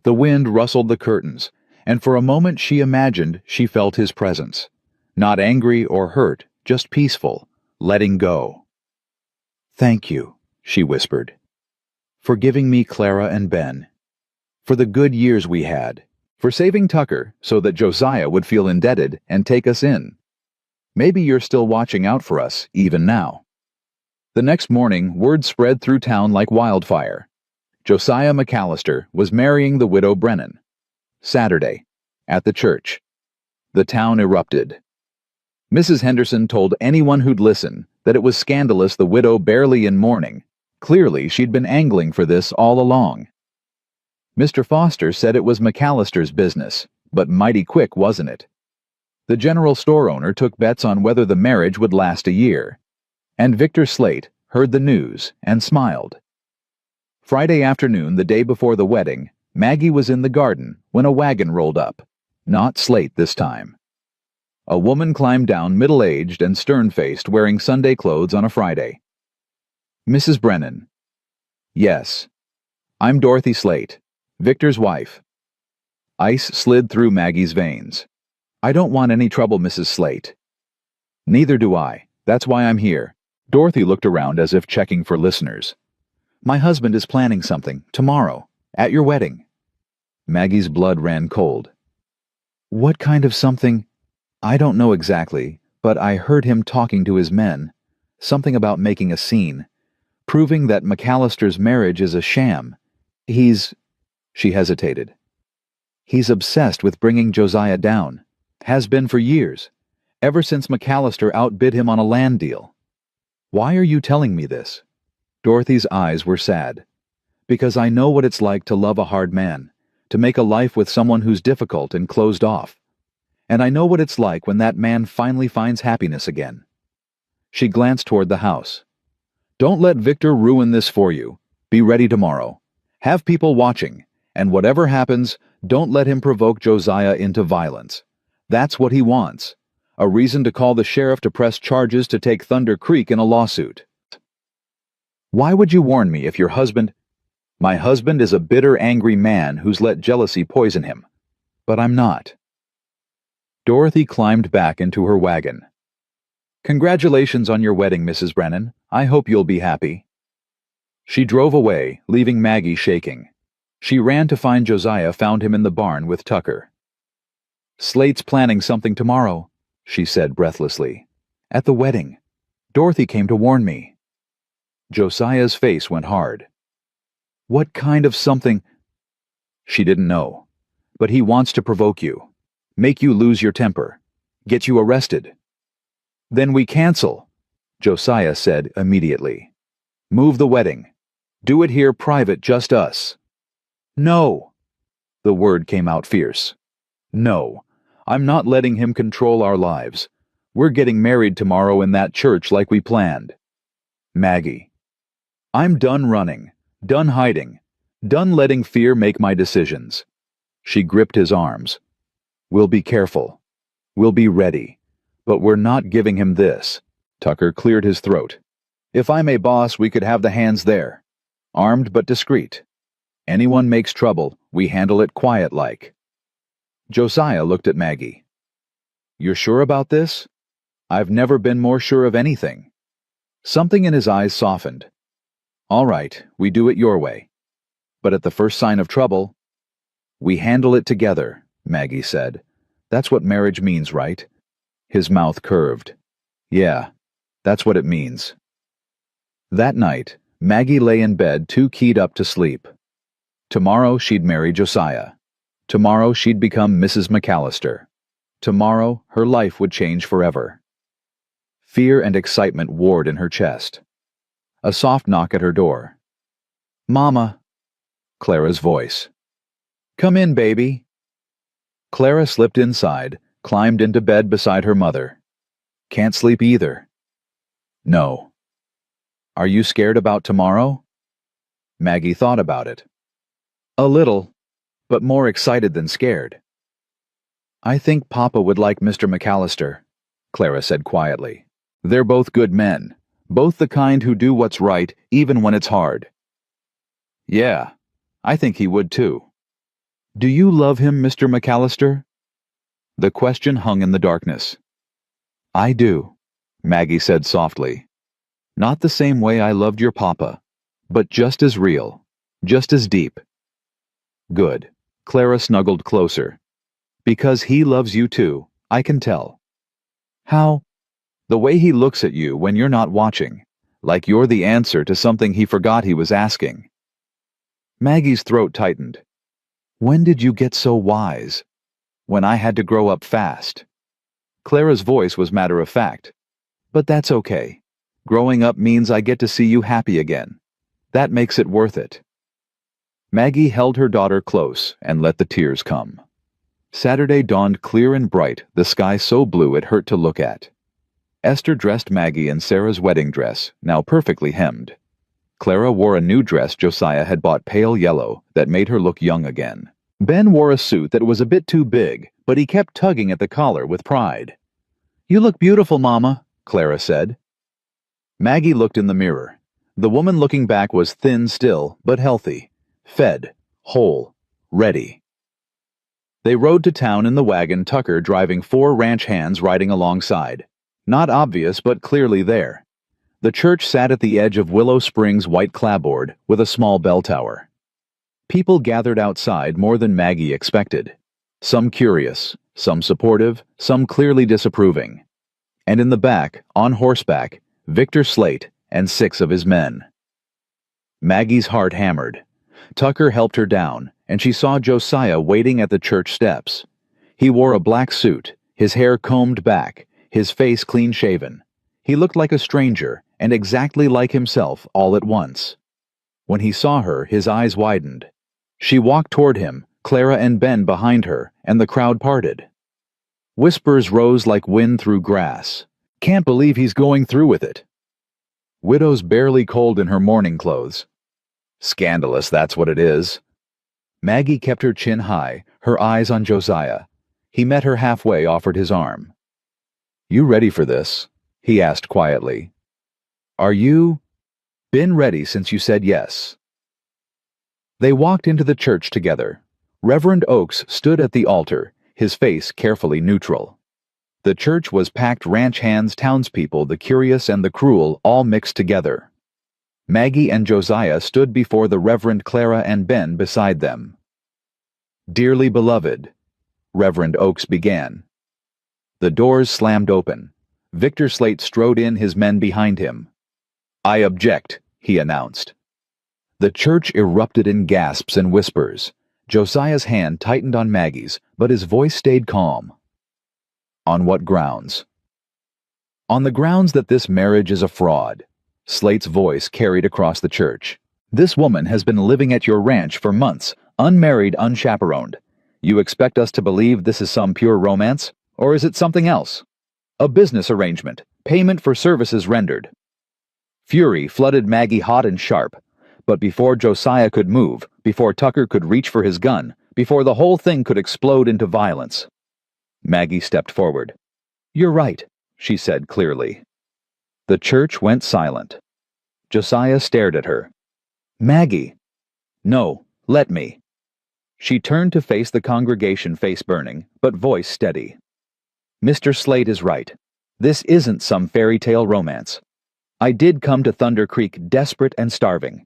The wind rustled the curtains, and for a moment she imagined she felt his presence. Not angry or hurt, just peaceful, letting go. "Thank you," she whispered, "for giving me Clara and Ben, for the good years we had, for saving Tucker so that Josiah would feel indebted and take us in. Maybe you're still watching out for us, even now." The next morning, word spread through town like wildfire. Josiah McAllister was marrying the widow Brennan. Saturday, at the church. The town erupted. Mrs. Henderson told anyone who'd listen that it was scandalous the widow barely in mourning. Clearly, she'd been angling for this all along. Mr. Foster said it was McAllister's business, but mighty quick, wasn't it? The general store owner took bets on whether the marriage would last a year. And Victor Slate heard the news and smiled. Friday afternoon, the day before the wedding, Maggie was in the garden when a wagon rolled up. Not Slate this time. A woman climbed down, middle-aged and stern-faced, wearing Sunday clothes on a Friday. "Mrs. Brennan." "Yes. I'm Dorothy Slate, Victor's wife." Ice slid through Maggie's veins. "I don't want any trouble, Mrs. Slate." "Neither do I. That's why I'm here." Dorothy looked around as if checking for listeners. "My husband is planning something, tomorrow, at your wedding." Maggie's blood ran cold. "What kind of something?" "I don't know exactly, but I heard him talking to his men. Something about making a scene. Proving that McAllister's marriage is a sham. She hesitated. "He's obsessed with bringing Josiah down. Has been for years. Ever since McAllister outbid him on a land deal." "Why are you telling me this?" Dorothy's eyes were sad. "Because I know what it's like to love a hard man, to make a life with someone who's difficult and closed off. And I know what it's like when that man finally finds happiness again." She glanced toward the house. "Don't let Victor ruin this for you. Be ready tomorrow. Have people watching, and whatever happens, don't let him provoke Josiah into violence. That's what he wants. A reason to call the sheriff to press charges to take Thunder Creek in a lawsuit." "Why would you warn me if your husband—" "My husband is a bitter, angry man who's let jealousy poison him. But I'm not." Dorothy climbed back into her wagon. "Congratulations on your wedding, Mrs. Brennan. I hope you'll be happy." She drove away, leaving Maggie shaking. She ran to find Josiah, found him in the barn with Tucker. "Slate's planning something tomorrow," she said breathlessly. "At the wedding. Dorothy came to warn me." Josiah's face went hard. "What kind of something?" She didn't know. But he wants to provoke you. Make you lose your temper. Get you arrested. Then we cancel, Josiah said immediately. Move the wedding. Do it here private, just us. No. The word came out fierce. No. I'm not letting him control our lives. We're getting married tomorrow in that church like we planned. Maggie. I'm done running, done hiding, done letting fear make my decisions. She gripped his arms. We'll be careful. We'll be ready. But we're not giving him this. Tucker cleared his throat. If I'm a boss, we could have the hands there. Armed but discreet. Anyone makes trouble, we handle it quiet-like. Josiah looked at Maggie. You're sure about this? I've never been more sure of anything. Something in his eyes softened. All right, we do it your way. But at the first sign of trouble, we handle it together, Maggie said. That's what marriage means, right? His mouth curved. Yeah, that's what it means. That night, Maggie lay in bed too keyed up to sleep. Tomorrow she'd marry Josiah. Tomorrow she'd become Mrs. McAllister. Tomorrow her life would change forever. Fear and excitement warred in her chest. A soft knock at her door. Mama. Clara's voice. Come in, baby. Clara slipped inside, climbed into bed beside her mother. Can't sleep either. No. Are you scared about tomorrow? Maggie thought about it. A little, but more excited than scared. I think Papa would like Mr. McAllister, Clara said quietly. They're both good men, both the kind who do what's right even when it's hard. Yeah, I think he would too. Do you love him, Mr. McAllister? The question hung in the darkness. I do, Maggie said softly. Not the same way I loved your papa, but just as real, just as deep. Good. Clara snuggled closer. Because he loves you too, I can tell. How? The way he looks at you when you're not watching, like you're the answer to something he forgot he was asking. Maggie's throat tightened. When did you get so wise? When I had to grow up fast. Clara's voice was matter of fact. But that's okay. Growing up means I get to see you happy again. That makes it worth it. Maggie held her daughter close and let the tears come. Saturday dawned clear and bright, the sky so blue it hurt to look at. Esther dressed Maggie in Sarah's wedding dress, now perfectly hemmed. Clara wore a new dress Josiah had bought pale yellow that made her look young again. Ben wore a suit that was a bit too big, but he kept tugging at the collar with pride. You look beautiful, Mama, Clara said. Maggie looked in the mirror. The woman looking back was thin still, but healthy, fed, whole, ready. They rode to town in the wagon, Tucker driving 4 ranch hands riding alongside. Not obvious, but clearly there. The church sat at the edge of Willow Springs' white clapboard with a small bell tower. People gathered outside more than Maggie expected. Some curious, some supportive, some clearly disapproving. And in the back, on horseback, Victor Slate and 6 of his men. Maggie's heart hammered. Tucker helped her down, and she saw Josiah waiting at the church steps. He wore a black suit, his hair combed back, his face clean-shaven. He looked like a stranger, and exactly like himself all at once. When he saw her, his eyes widened. She walked toward him, Clara and Ben behind her, and the crowd parted. Whispers rose like wind through grass. Can't believe he's going through with it. Widow's barely cold in her mourning clothes. Scandalous, that's what it is. Maggie kept her chin high, her eyes on Josiah. He met her halfway, offered his arm. You ready for this? He asked quietly. Are you? Been ready since you said yes. They walked into the church together. Reverend Oakes stood at the altar, his face carefully neutral. The church was packed, ranch hands, townspeople, the curious and the cruel, all mixed together. Maggie and Josiah stood before the Reverend Clara and Ben beside them. Dearly beloved, Reverend Oakes began. The doors slammed open. Victor Slate strode in, his men behind him. I object, he announced. The church erupted in gasps and whispers. Josiah's hand tightened on Maggie's, but his voice stayed calm. On what grounds? On the grounds that this marriage is a fraud. Slate's voice carried across the church. This woman has been living at your ranch for months, unmarried, unchaperoned. You expect us to believe this is some pure romance? Or is it something else? A business arrangement, payment for services rendered. Fury flooded Maggie hot and sharp. But before Josiah could move, before Tucker could reach for his gun, before the whole thing could explode into violence, Maggie stepped forward. "You're right," she said clearly. The church went silent. Josiah stared at her. "Maggie." "No, let me." She turned to face the congregation, face burning, but voice steady. "Mr. Slate is right. This isn't some fairy tale romance. I did come to Thunder Creek desperate and starving.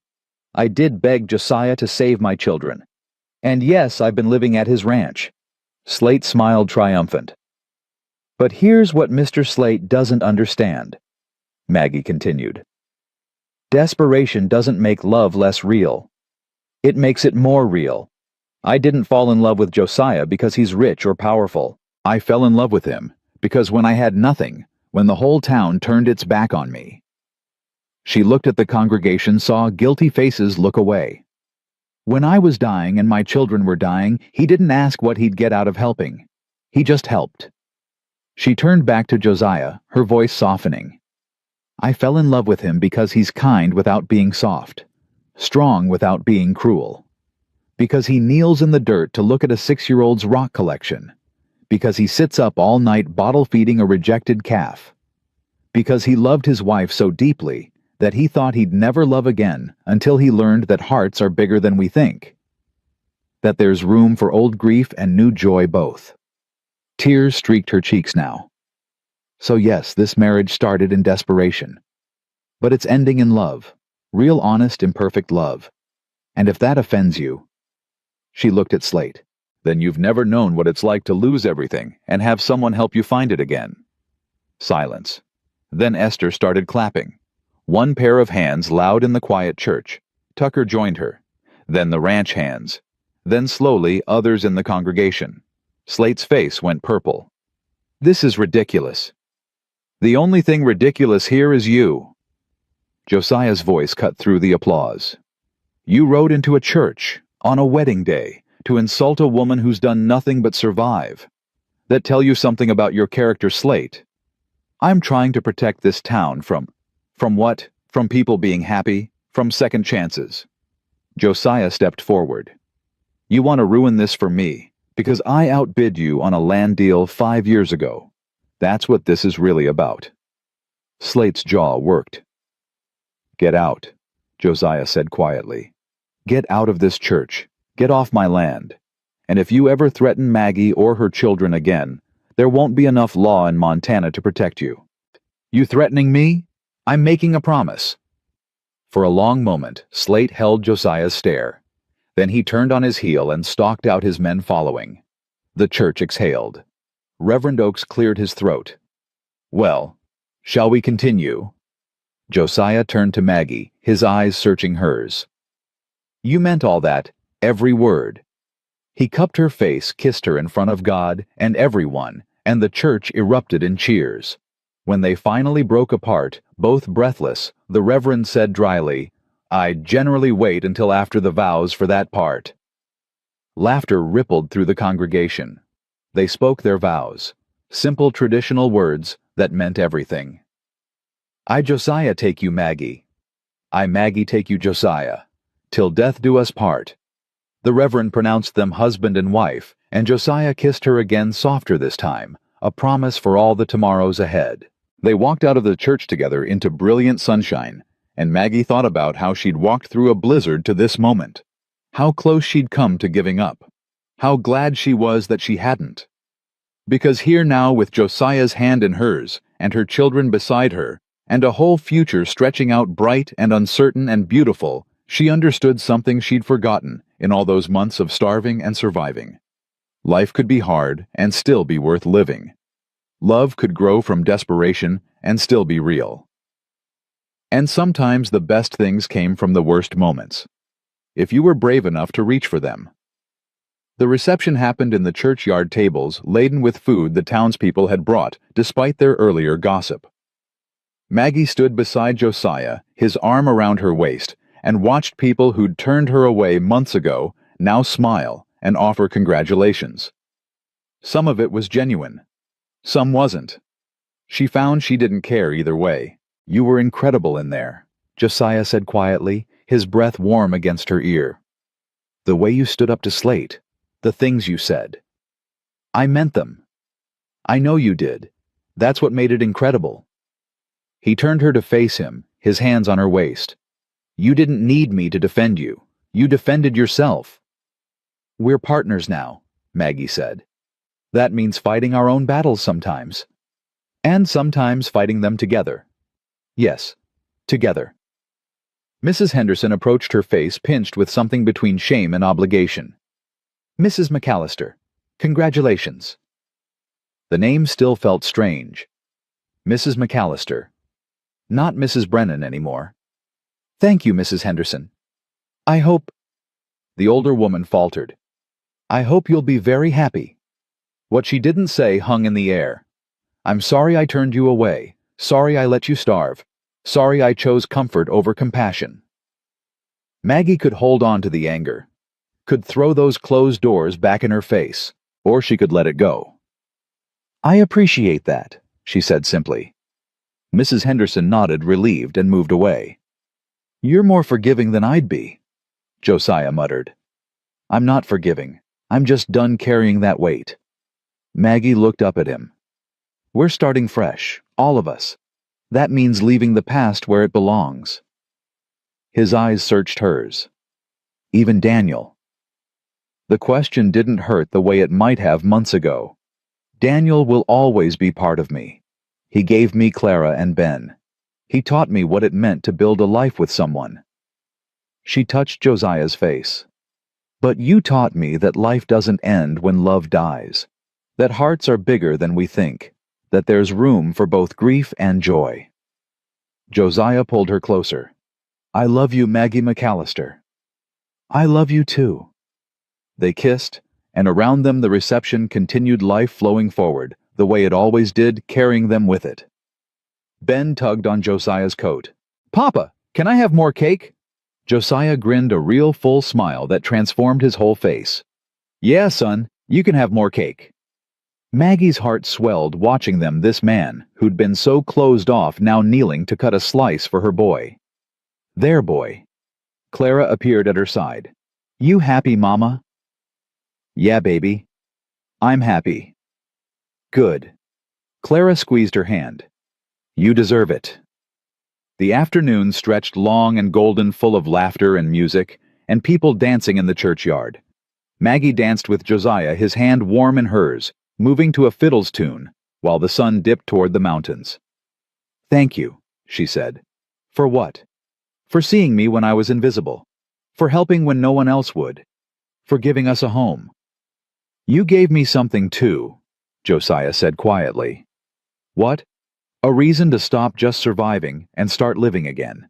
I did beg Josiah to save my children. And yes, I've been living at his ranch." Slate smiled triumphant. "But here's what Mr. Slate doesn't understand," Maggie continued. "Desperation doesn't make love less real. It makes it more real. I didn't fall in love with Josiah because he's rich or powerful. I fell in love with him because when I had nothing, when the whole town turned its back on me." She looked at the congregation, saw guilty faces look away. "When I was dying and my children were dying, he didn't ask what he'd get out of helping. He just helped." She turned back to Josiah, her voice softening. "I fell in love with him because he's kind without being soft, strong without being cruel. Because he kneels in the dirt to look at a 6-year-old's rock collection. Because he sits up all night bottle-feeding a rejected calf. Because he loved his wife so deeply that he thought he'd never love again until he learned that hearts are bigger than we think. That there's room for old grief and new joy both." Tears streaked her cheeks now. "So yes, this marriage started in desperation. But it's ending in love. Real honest, imperfect love. And if that offends you..." She looked at Slate. "Then you've never known what it's like to lose everything and have someone help you find it again." Silence. Then Esther started clapping. One pair of hands loud in the quiet church. Tucker joined her. Then the ranch hands. Then slowly others in the congregation. Slate's face went purple. "This is ridiculous." "The only thing ridiculous here is you." Josiah's voice cut through the applause. "You rode into a church, on a wedding day, to insult a woman who's done nothing but survive. That tell you something about your character, Slate. I'm trying to protect this town from what? From people being happy? From second chances?" Josiah stepped forward. "You want to ruin this for me, because I outbid you on a land deal 5 years ago. That's what this is really about." Slate's jaw worked. "Get out," Josiah said quietly. "Get out of this church. Get off my land. And if you ever threaten Maggie or her children again, there won't be enough law in Montana to protect you." "You threatening me? I'm making a promise." For a long moment, Slate held Josiah's stare. Then he turned on his heel and stalked out, his men following. The church exhaled. Reverend Oakes cleared his throat. "Well, shall we continue?" Josiah turned to Maggie, his eyes searching hers. "You meant all that, every word." He cupped her face, kissed her in front of God and everyone, and the church erupted in cheers. When they finally broke apart, both breathless, the Reverend said dryly, "I generally wait until after the vows for that part." Laughter rippled through the congregation. They spoke their vows, simple traditional words that meant everything. "I, Josiah, take you, Maggie. I, Maggie, take you, Josiah. Till death do us part." The Reverend pronounced them husband and wife, and Josiah kissed her again, softer this time, a promise for all the tomorrows ahead. They walked out of the church together into brilliant sunshine, and Maggie thought about how she'd walked through a blizzard to this moment. How close she'd come to giving up. How glad she was that she hadn't. Because here now, with Josiah's hand in hers, and her children beside her, and a whole future stretching out bright and uncertain and beautiful, she understood something she'd forgotten in all those months of starving and surviving. Life could be hard and still be worth living. Love could grow from desperation and still be real. And sometimes the best things came from the worst moments. If you were brave enough to reach for them. The reception happened in the churchyard tables laden with food the townspeople had brought, despite their earlier gossip. Maggie stood beside Josiah, his arm around her waist, and watched people who'd turned her away months ago now smile and offer congratulations. Some of it was genuine. Some wasn't. She found she didn't care either way. "You were incredible in there," Josiah said quietly, his breath warm against her ear. "The way you stood up to Slate, the things you said. I meant them. I know you did. That's what made it incredible." He turned her to face him, his hands on her waist. "You didn't need me to defend you. You defended yourself." "We're partners now," Maggie said. "That means fighting our own battles sometimes. And sometimes fighting them together. Yes, together." Mrs. Henderson approached her face pinched with something between shame and obligation. "Mrs. McAllister, congratulations." The name still felt strange. Mrs. McAllister. Not Mrs. Brennan anymore. "Thank you, Mrs. Henderson. I hope—" The older woman faltered. "I hope you'll be very happy." What she didn't say hung in the air. "I'm sorry I turned you away. Sorry I let you starve. Sorry I chose comfort over compassion." Maggie could hold on to the anger, could throw those closed doors back in her face, or she could let it go. "I appreciate that," she said simply. Mrs. Henderson nodded, relieved, and moved away. "You're more forgiving than I'd be," Josiah muttered. "I'm not forgiving. I'm just done carrying that weight." Maggie looked up at him. "We're starting fresh, all of us. That means leaving the past where it belongs." His eyes searched hers. "Even Daniel." The question didn't hurt the way it might have months ago. "Daniel will always be part of me. He gave me Clara and Ben. He taught me what it meant to build a life with someone." She touched Josiah's face. "But you taught me that life doesn't end when love dies, that hearts are bigger than we think, that there's room for both grief and joy." Josiah pulled her closer. "I love you, Maggie McAllister." "I love you too." They kissed, and around them the reception continued, life flowing forward, the way it always did, carrying them with it. Ben tugged on Josiah's coat. "Papa, can I have more cake?" Josiah grinned a real full smile that transformed his whole face. "Yeah, son, you can have more cake." Maggie's heart swelled watching them, this man, who'd been so closed off, now kneeling to cut a slice for her boy. Their boy. Clara appeared at her side. "You happy, Mama?" "Yeah, baby. I'm happy." "Good." Clara squeezed her hand. "You deserve it." The afternoon stretched long and golden, full of laughter and music, and people dancing in the churchyard. Maggie danced with Josiah, his hand warm in hers, moving to a fiddle's tune, while the sun dipped toward the mountains. "Thank you," she said. "For what?" "For seeing me when I was invisible. For helping when no one else would. For giving us a home." "You gave me something too," Josiah said quietly. "What?" "A reason to stop just surviving and start living again."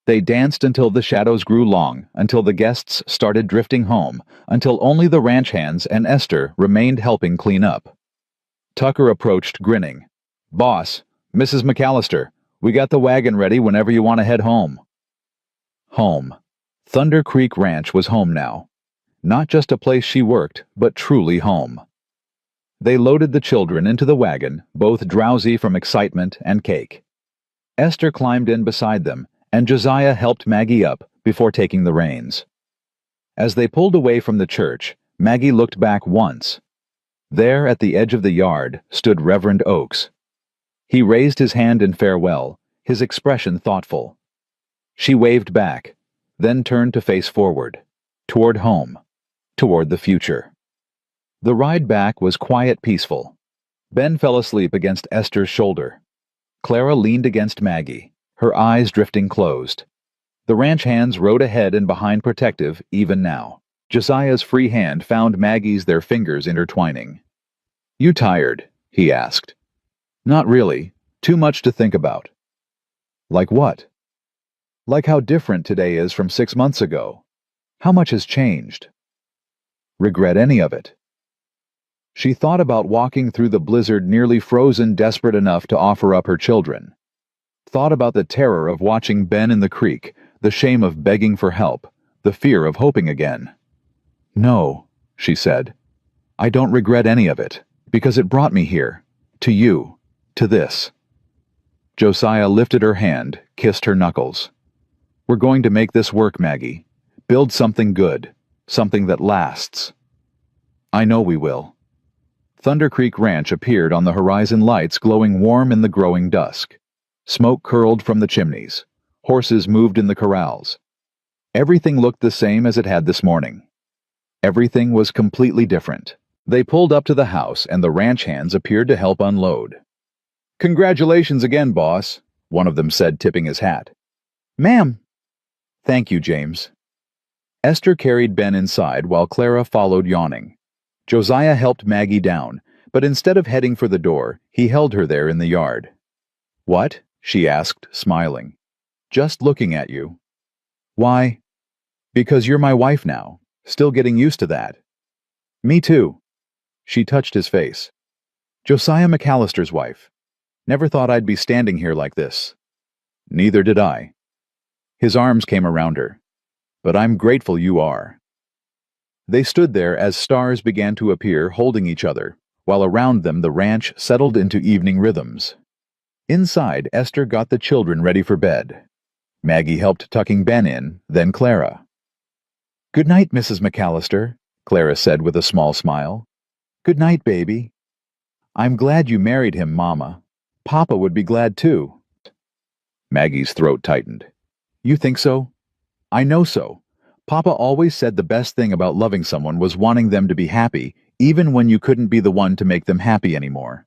They danced until the shadows grew long, until the guests started drifting home, until only the ranch hands and Esther remained helping clean up. Tucker approached, grinning. "Boss, Mrs. McAllister, we got the wagon ready whenever you want to head home." Home. Thunder Creek Ranch was home now. Not just a place she worked, but truly home. They loaded the children into the wagon, both drowsy from excitement and cake. Esther climbed in beside them, and Josiah helped Maggie up before taking the reins. As they pulled away from the church, Maggie looked back once. There at the edge of the yard stood Reverend Oakes. He raised his hand in farewell, his expression thoughtful. She waved back, then turned to face forward, toward home, toward the future. The ride back was quiet, peaceful. Ben fell asleep against Esther's shoulder. Clara leaned against Maggie, her eyes drifting closed. The ranch hands rode ahead and behind, protective even now. Josiah's free hand found Maggie's, their fingers intertwining. "You tired?" he asked. "Not really. Too much to think about." "Like what?" "Like how different today is from 6 months ago. How much has changed." regret any of it. She thought about walking through the blizzard nearly frozen, desperate enough to offer up her children. Thought about the terror of watching Ben in the creek, the shame of begging for help, the fear of hoping again. No, she said. I don't regret any of it, because it brought me here, to you, to this. Josiah lifted her hand, kissed her knuckles. We're going to make this work, Maggie. Build something good, something that lasts. I know we will. Thunder Creek Ranch appeared on the horizon, lights glowing warm in the growing dusk. Smoke curled from the chimneys. Horses moved in the corrals. Everything looked the same as it had this morning. Everything was completely different. They pulled up to the house, and the ranch hands appeared to help unload. Congratulations again, boss, one of them said, tipping his hat. Ma'am. Thank you, James. Esther carried Ben inside while Clara followed, yawning. Josiah helped Maggie down, but instead of heading for the door, he held her there in the yard. What? She asked, smiling. Just looking at you. Why? Because you're my wife now. Still getting used to that. Me too. She touched his face. Josiah McAllister's wife. Never thought I'd be standing here like this. Neither did I. His arms came around her. But I'm grateful you are. They stood there as stars began to appear, holding each other, while around them the ranch settled into evening rhythms. Inside, Esther got the children ready for bed. Maggie helped tucking Ben in, then Clara. Good night, Mrs. McAllister, Clara said with a small smile. Good night, baby. I'm glad you married him, Mama. Papa would be glad too. Maggie's throat tightened. You think so? I know so. Papa always said the best thing about loving someone was wanting them to be happy, even when you couldn't be the one to make them happy anymore.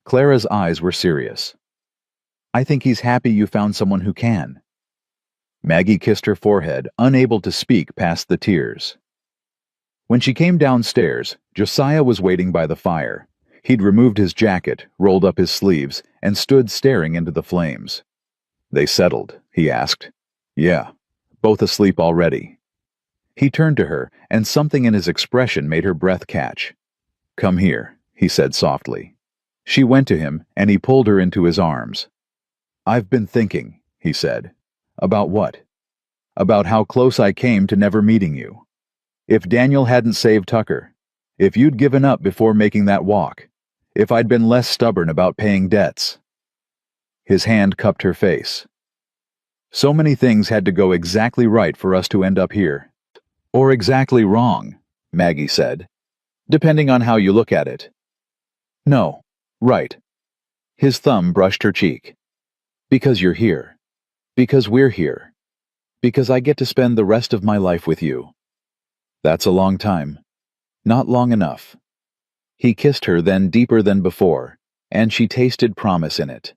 Clara's eyes were serious. I think he's happy you found someone who can. Maggie kissed her forehead, unable to speak past the tears. When she came downstairs, Josiah was waiting by the fire. He'd removed his jacket, rolled up his sleeves, and stood staring into the flames. They settled, he asked. Yeah. Both asleep already. He turned to her, and something in his expression made her breath catch. Come here, he said softly. She went to him, and he pulled her into his arms. I've been thinking, he said. About what? About how close I came to never meeting you. If Daniel hadn't saved Tucker, if you'd given up before making that walk, if I'd been less stubborn about paying debts. His hand cupped her face. So many things had to go exactly right for us to end up here. Or exactly wrong, Maggie said, depending on how you look at it. No, right. His thumb brushed her cheek. Because you're here. Because we're here. Because I get to spend the rest of my life with you. That's a long time. Not long enough. He kissed her then deeper than before, and she tasted promise in it.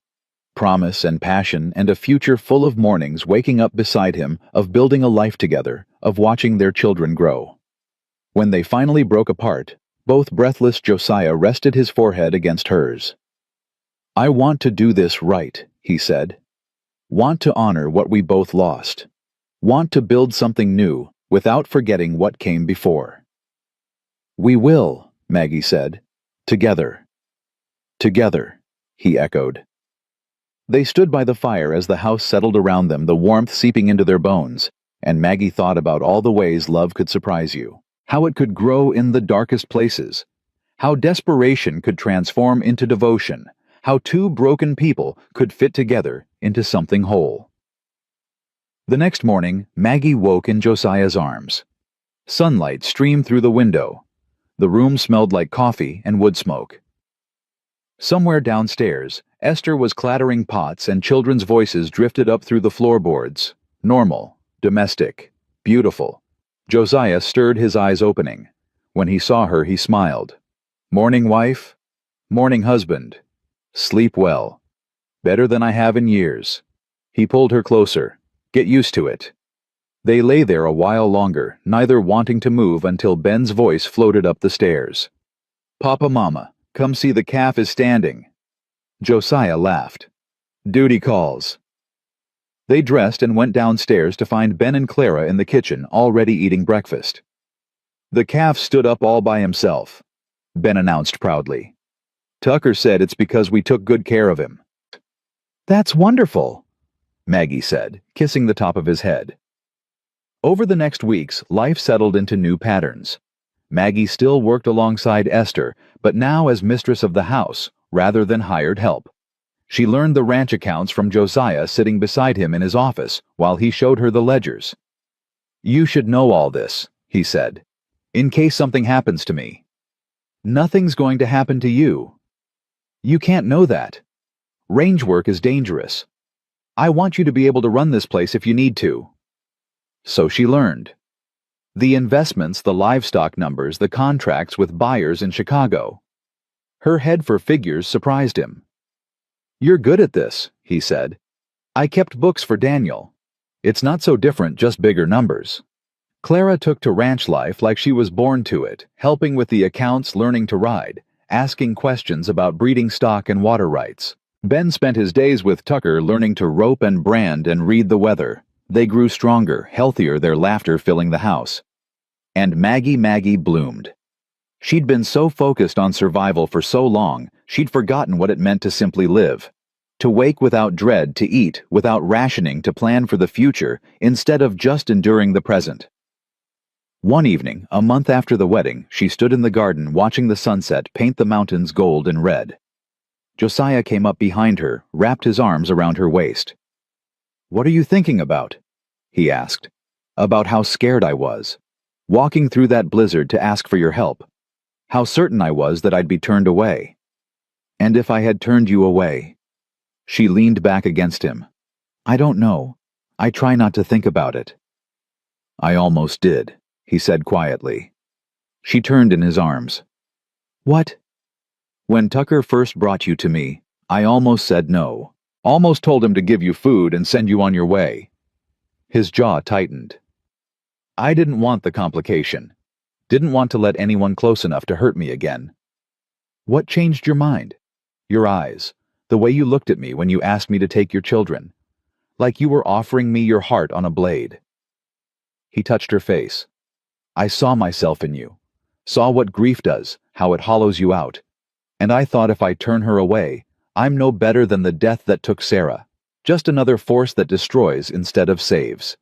Promise and passion and a future full of mornings waking up beside him, of building a life together, of watching their children grow. When they finally broke apart, both breathless, Josiah rested his forehead against hers. I want to do this right, he said. Want to honor what we both lost. Want to build something new without forgetting what came before. We will, Maggie said. Together. Together, he echoed. They stood by the fire as the house settled around them, the warmth seeping into their bones, and Maggie thought about all the ways love could surprise you, how it could grow in the darkest places, how desperation could transform into devotion, how two broken people could fit together into something whole. The next morning, Maggie woke in Josiah's arms. Sunlight streamed through the window. The room smelled like coffee and wood smoke. Somewhere downstairs, Esther was clattering pots and children's voices drifted up through the floorboards. Normal, domestic, beautiful. Josiah stirred, his eyes opening. When he saw her, he smiled. Morning, wife? Morning, husband. Sleep well. Better than I have in years. He pulled her closer. Get used to it. They lay there a while longer, neither wanting to move until Ben's voice floated up the stairs. Papa, Mama, come see the calf is standing. Josiah laughed. Duty calls. They dressed and went downstairs to find Ben and Clara in the kitchen, already eating breakfast. The calf stood up all by himself, Ben announced proudly. Tucker said it's because we took good care of him. That's wonderful, Maggie said, kissing the top of his head. Over the next weeks, life settled into new patterns. Maggie still worked alongside Esther, but now as mistress of the house, rather than hired help. She learned the ranch accounts from Josiah sitting beside him in his office while he showed her the ledgers. You should know all this, he said, in case something happens to me. Nothing's going to happen to you. You can't know that. Range work is dangerous. I want you to be able to run this place if you need to. So she learned. The investments, the livestock numbers, the contracts with buyers in Chicago. Her head for figures surprised him. You're good at this, he said. I kept books for Daniel. It's not so different, just bigger numbers. Clara took to ranch life like she was born to it, helping with the accounts, learning to ride, asking questions about breeding stock and water rights. Ben spent his days with Tucker learning to rope and brand and read the weather. They grew stronger, healthier, their laughter filling the house. And Maggie bloomed. She'd been so focused on survival for so long, she'd forgotten what it meant to simply live. To wake without dread, to eat without rationing, to plan for the future, instead of just enduring the present. One evening, a month after the wedding, she stood in the garden watching the sunset paint the mountains gold and red. Josiah came up behind her, wrapped his arms around her waist. What are you thinking about? He asked. About how scared I was. Walking through that blizzard to ask for your help. How certain I was that I'd be turned away. And if I had turned you away? She leaned back against him. I don't know. I try not to think about it. I almost did, he said quietly. She turned in his arms. What? When Tucker first brought you to me, I almost said no. Almost told him to give you food and send you on your way. His jaw tightened. I didn't want the complication. Didn't want to let anyone close enough to hurt me again. What changed your mind? Your eyes, the way you looked at me when you asked me to take your children. Like you were offering me your heart on a blade. He touched her face. I saw myself in you. Saw what grief does, how it hollows you out. And I thought if I turn her away, I'm no better than the death that took Sarah. Just another force that destroys instead of saves.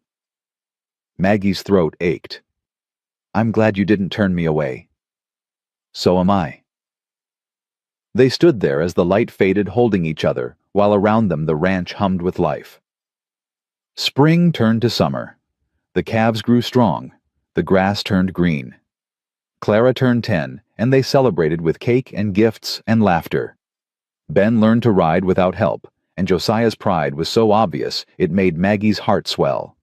Maggie's throat ached. I'm glad you didn't turn me away. So am I. They stood there as the light faded, holding each other, while around them the ranch hummed with life. Spring turned to summer. The calves grew strong. The grass turned green. Clara turned 10, and they celebrated with cake and gifts and laughter. Ben learned to ride without help, and Josiah's pride was so obvious it made Maggie's heart swell.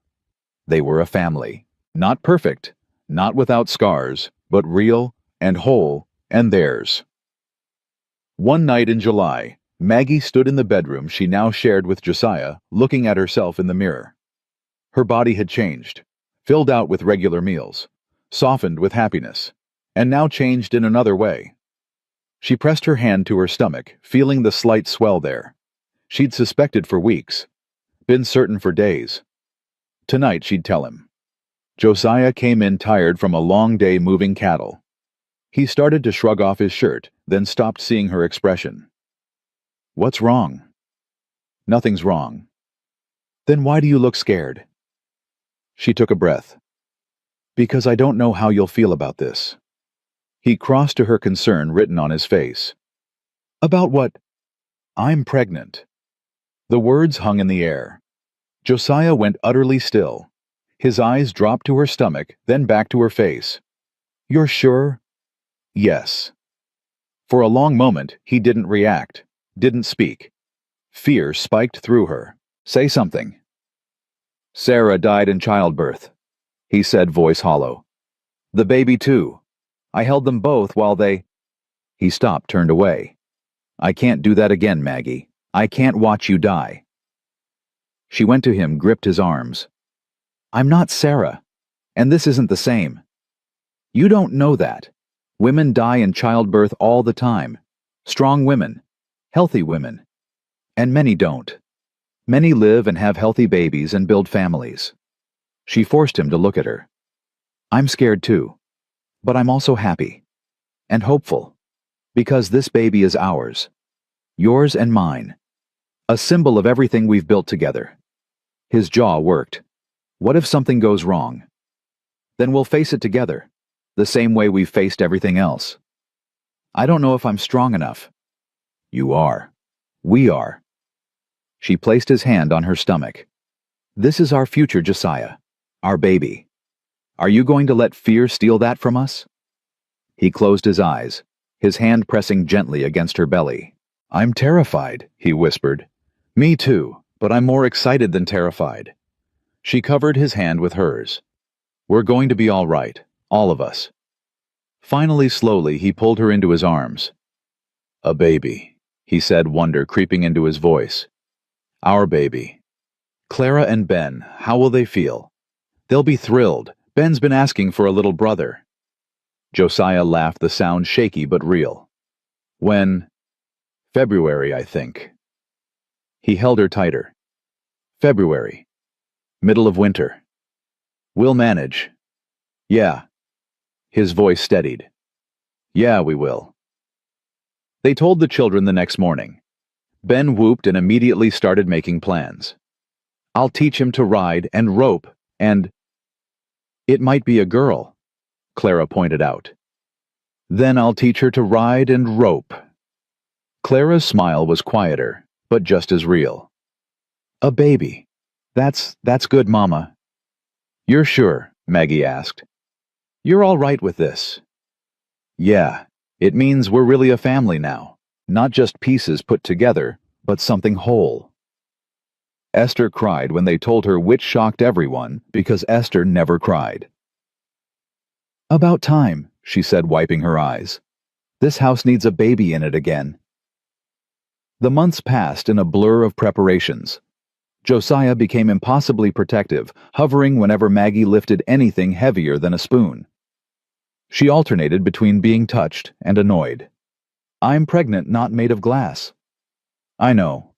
They were a family. Not perfect, not without scars, but real and whole and theirs. One night in July, Maggie stood in the bedroom she now shared with Josiah, looking at herself in the mirror. Her body had changed, filled out with regular meals, softened with happiness, and now changed in another way. She pressed her hand to her stomach, feeling the slight swell there. She'd suspected for weeks, been certain for days. Tonight she'd tell him. Josiah came in tired from a long day moving cattle. He started to shrug off his shirt, then stopped, seeing her expression. What's wrong? Nothing's wrong. Then why do you look scared? She took a breath. Because I don't know how you'll feel about this. He crossed to her concern written on his face. About what? I'm pregnant. The words hung in the air. Josiah went utterly still. His eyes dropped to her stomach, then back to her face. You're sure? Yes. For a long moment, he didn't react, didn't speak. Fear spiked through her. Say something. Sarah died in childbirth, he said, voice hollow. The baby too. I held them both while they... He stopped, turned away. I can't do that again, Maggie. I can't watch you die. She went to him, gripped his arms. I'm not Sarah, and this isn't the same. You don't know that. Women die in childbirth all the time. Strong women, healthy women. And many don't. Many live and have healthy babies and build families. She forced him to look at her. I'm scared too. But I'm also happy and hopeful because this baby is ours, yours and mine, a symbol of everything we've built together. His jaw worked. What if something goes wrong? Then we'll face it together, the same way we've faced everything else. I don't know if I'm strong enough. You are. We are. She placed his hand on her stomach. This is our future, Josiah. Our baby. Are you going to let fear steal that from us? He closed his eyes, his hand pressing gently against her belly. I'm terrified, he whispered. Me too, but I'm more excited than terrified. She covered his hand with hers. We're going to be all right, all of us. Finally, slowly, he pulled her into his arms. A baby, he said, wonder creeping into his voice. Our baby. Clara and Ben, how will they feel? They'll be thrilled. Ben's been asking for a little brother. Josiah laughed, the sound shaky but real. When? February, I think. He held her tighter. February. Middle of winter. We'll manage. Yeah. His voice steadied. Yeah, we will. They told the children the next morning. Ben whooped and immediately started making plans. I'll teach him to ride and rope and... It might be a girl, Clara pointed out. Then I'll teach her to ride and rope. Clara's smile was quieter, but just as real. A baby. That's good, Mama. You're sure? Maggie asked. You're all right with this? Yeah, it means we're really a family now. Not just pieces put together, but something whole. Esther cried when they told her, which shocked everyone because Esther never cried. About time, she said, wiping her eyes. This house needs a baby in it again. The months passed in a blur of preparations. Josiah became impossibly protective, hovering whenever Maggie lifted anything heavier than a spoon. She alternated between being touched and annoyed. I'm pregnant, not made of glass. I know.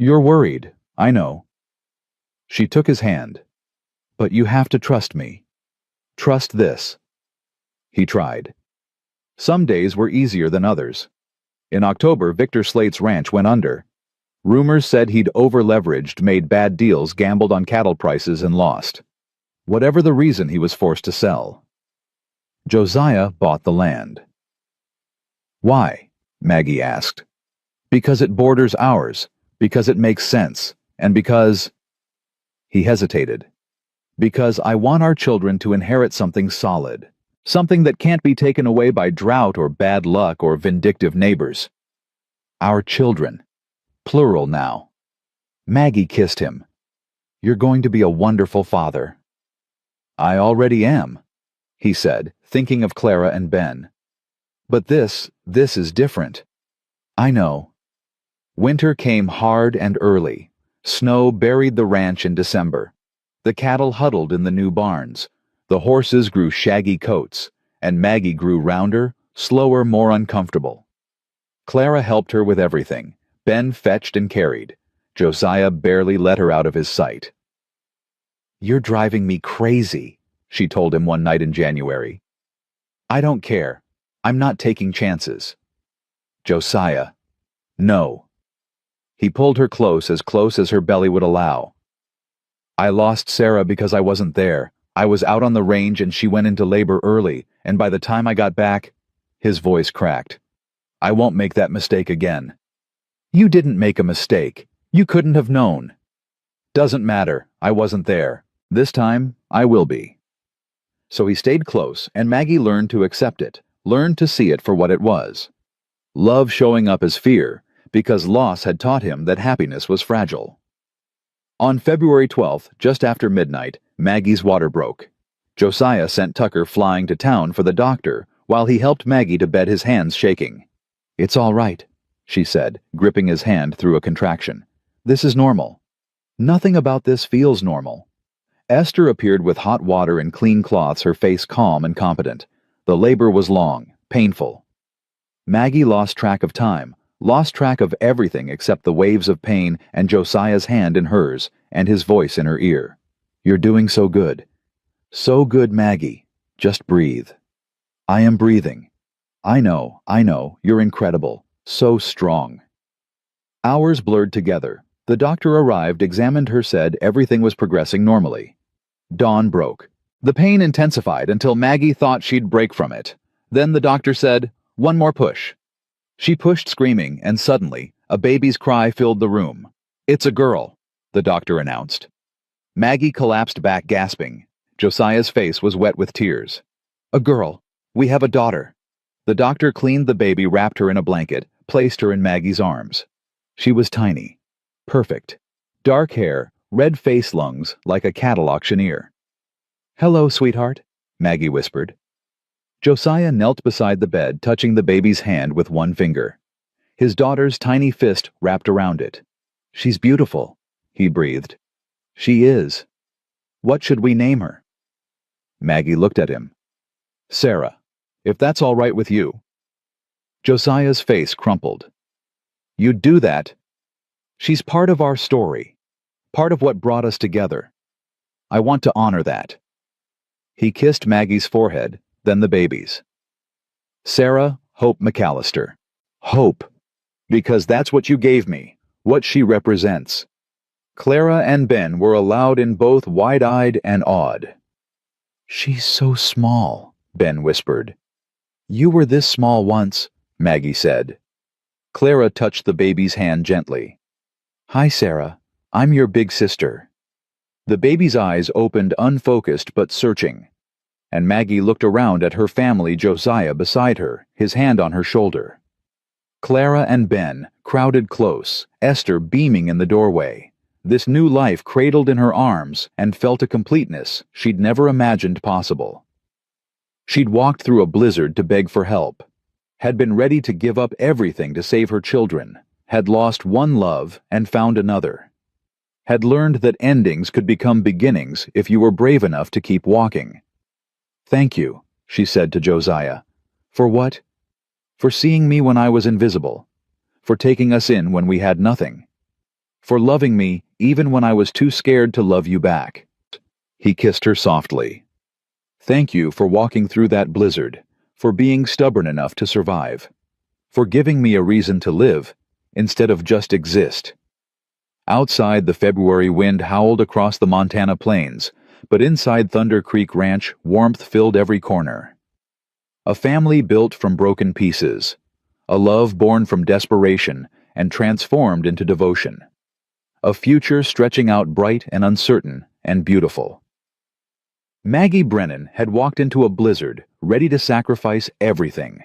You're worried, I know. She took his hand. But you have to trust me. Trust this. He tried. Some days were easier than others. In October, Victor Slate's ranch went under. Rumors said he'd over-leveraged, made bad deals, gambled on cattle prices, and lost. Whatever the reason, he was forced to sell. Josiah bought the land. Why? Maggie asked. Because it borders ours, because it makes sense, and because... He hesitated. Because I want our children to inherit something solid, something that can't be taken away by drought or bad luck or vindictive neighbors. Our children. Plural now. Maggie kissed him. You're going to be a wonderful father. I already am, he said, thinking of Clara and Ben. But this is different. I know. Winter came hard and early. Snow buried the ranch in December. The cattle huddled in the new barns. The horses grew shaggy coats, and Maggie grew rounder, slower, more uncomfortable. Clara helped her with everything. Ben fetched and carried. Josiah barely let her out of his sight. You're driving me crazy, she told him one night in January. I don't care. I'm not taking chances. Josiah. No. He pulled her close as her belly would allow. I lost Sarah because I wasn't there. I was out on the range and she went into labor early, and by the time I got back, his voice cracked. I won't make that mistake again. You didn't make a mistake. You couldn't have known. Doesn't matter. I wasn't there. This time, I will be. So he stayed close, and Maggie learned to accept it, learned to see it for what it was. Love showing up as fear, because loss had taught him that happiness was fragile. On February 12th, just after midnight, Maggie's water broke. Josiah sent Tucker flying to town for the doctor, while he helped Maggie to bed, his hands shaking. It's all right, she said, gripping his hand through a contraction. This is normal. Nothing about this feels normal. Esther appeared with hot water and clean cloths, her face calm and competent. The labor was long, painful. Maggie lost track of time, lost track of everything except the waves of pain and Josiah's hand in hers and his voice in her ear. You're doing so good. So good, Maggie. Just breathe. I am breathing. I know, you're incredible. So strong. Hours blurred together. The doctor arrived, examined her, said everything was progressing normally. Dawn broke. The pain intensified until Maggie thought she'd break from it. Then the doctor said, "One more push." She pushed, screaming, and suddenly, a baby's cry filled the room. "It's a girl," the doctor announced. Maggie collapsed back, gasping. Josiah's face was wet with tears. "A girl. We have a daughter." The doctor cleaned the baby, wrapped her in a blanket, placed her in Maggie's arms. She was tiny. Perfect. Dark hair, red face, lungs like a cattle auctioneer. "Hello, sweetheart," Maggie whispered. Josiah knelt beside the bed, touching the baby's hand with one finger. His daughter's tiny fist wrapped around it. "She's beautiful," he breathed. "She is. What should we name her?" Maggie looked at him. "Sarah, if that's all right with you." Josiah's face crumpled. "You'd do that? She's part of our story, part of what brought us together. I want to honor that." He kissed Maggie's forehead, then the baby's. "Sarah Hope McAllister. Hope. Because that's what you gave me, what she represents." Clara and Ben were allowed in, both wide-eyed and awed. "She's so small," Ben whispered. "You were this small once," Maggie said. Clara touched the baby's hand gently. "Hi, Sarah. I'm your big sister." The baby's eyes opened, unfocused but searching, and Maggie looked around at her family, Josiah beside her, his hand on her shoulder. Clara and Ben crowded close, Esther beaming in the doorway. This new life cradled in her arms and felt a completeness she'd never imagined possible. She'd walked through a blizzard to beg for help, had been ready to give up everything to save her children, had lost one love and found another, had learned that endings could become beginnings if you were brave enough to keep walking. "Thank you," she said to Josiah. "For what?" "For seeing me when I was invisible, for taking us in when we had nothing, for loving me even when I was too scared to love you back." He kissed her softly. "Thank you for walking through that blizzard, for being stubborn enough to survive, for giving me a reason to live instead of just exist." Outside, the February wind howled across the Montana plains, but inside Thunder Creek Ranch, warmth filled every corner. A family built from broken pieces, a love born from desperation and transformed into devotion, a future stretching out bright and uncertain and beautiful. Maggie Brennan had walked into a blizzard, ready to sacrifice everything.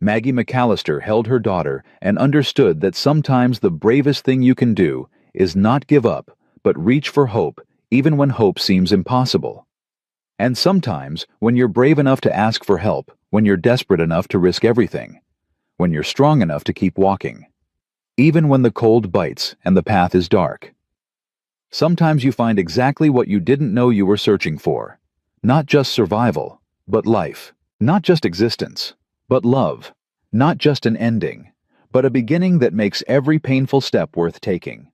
Maggie McAllister held her daughter and understood that sometimes the bravest thing you can do is not give up, but reach for hope, even when hope seems impossible. And sometimes, when you're brave enough to ask for help, when you're desperate enough to risk everything, when you're strong enough to keep walking, even when the cold bites and the path is dark. Sometimes you find exactly what you didn't know you were searching for. Not just survival, but life. Not just existence, but love. Not just an ending, but a beginning that makes every painful step worth taking.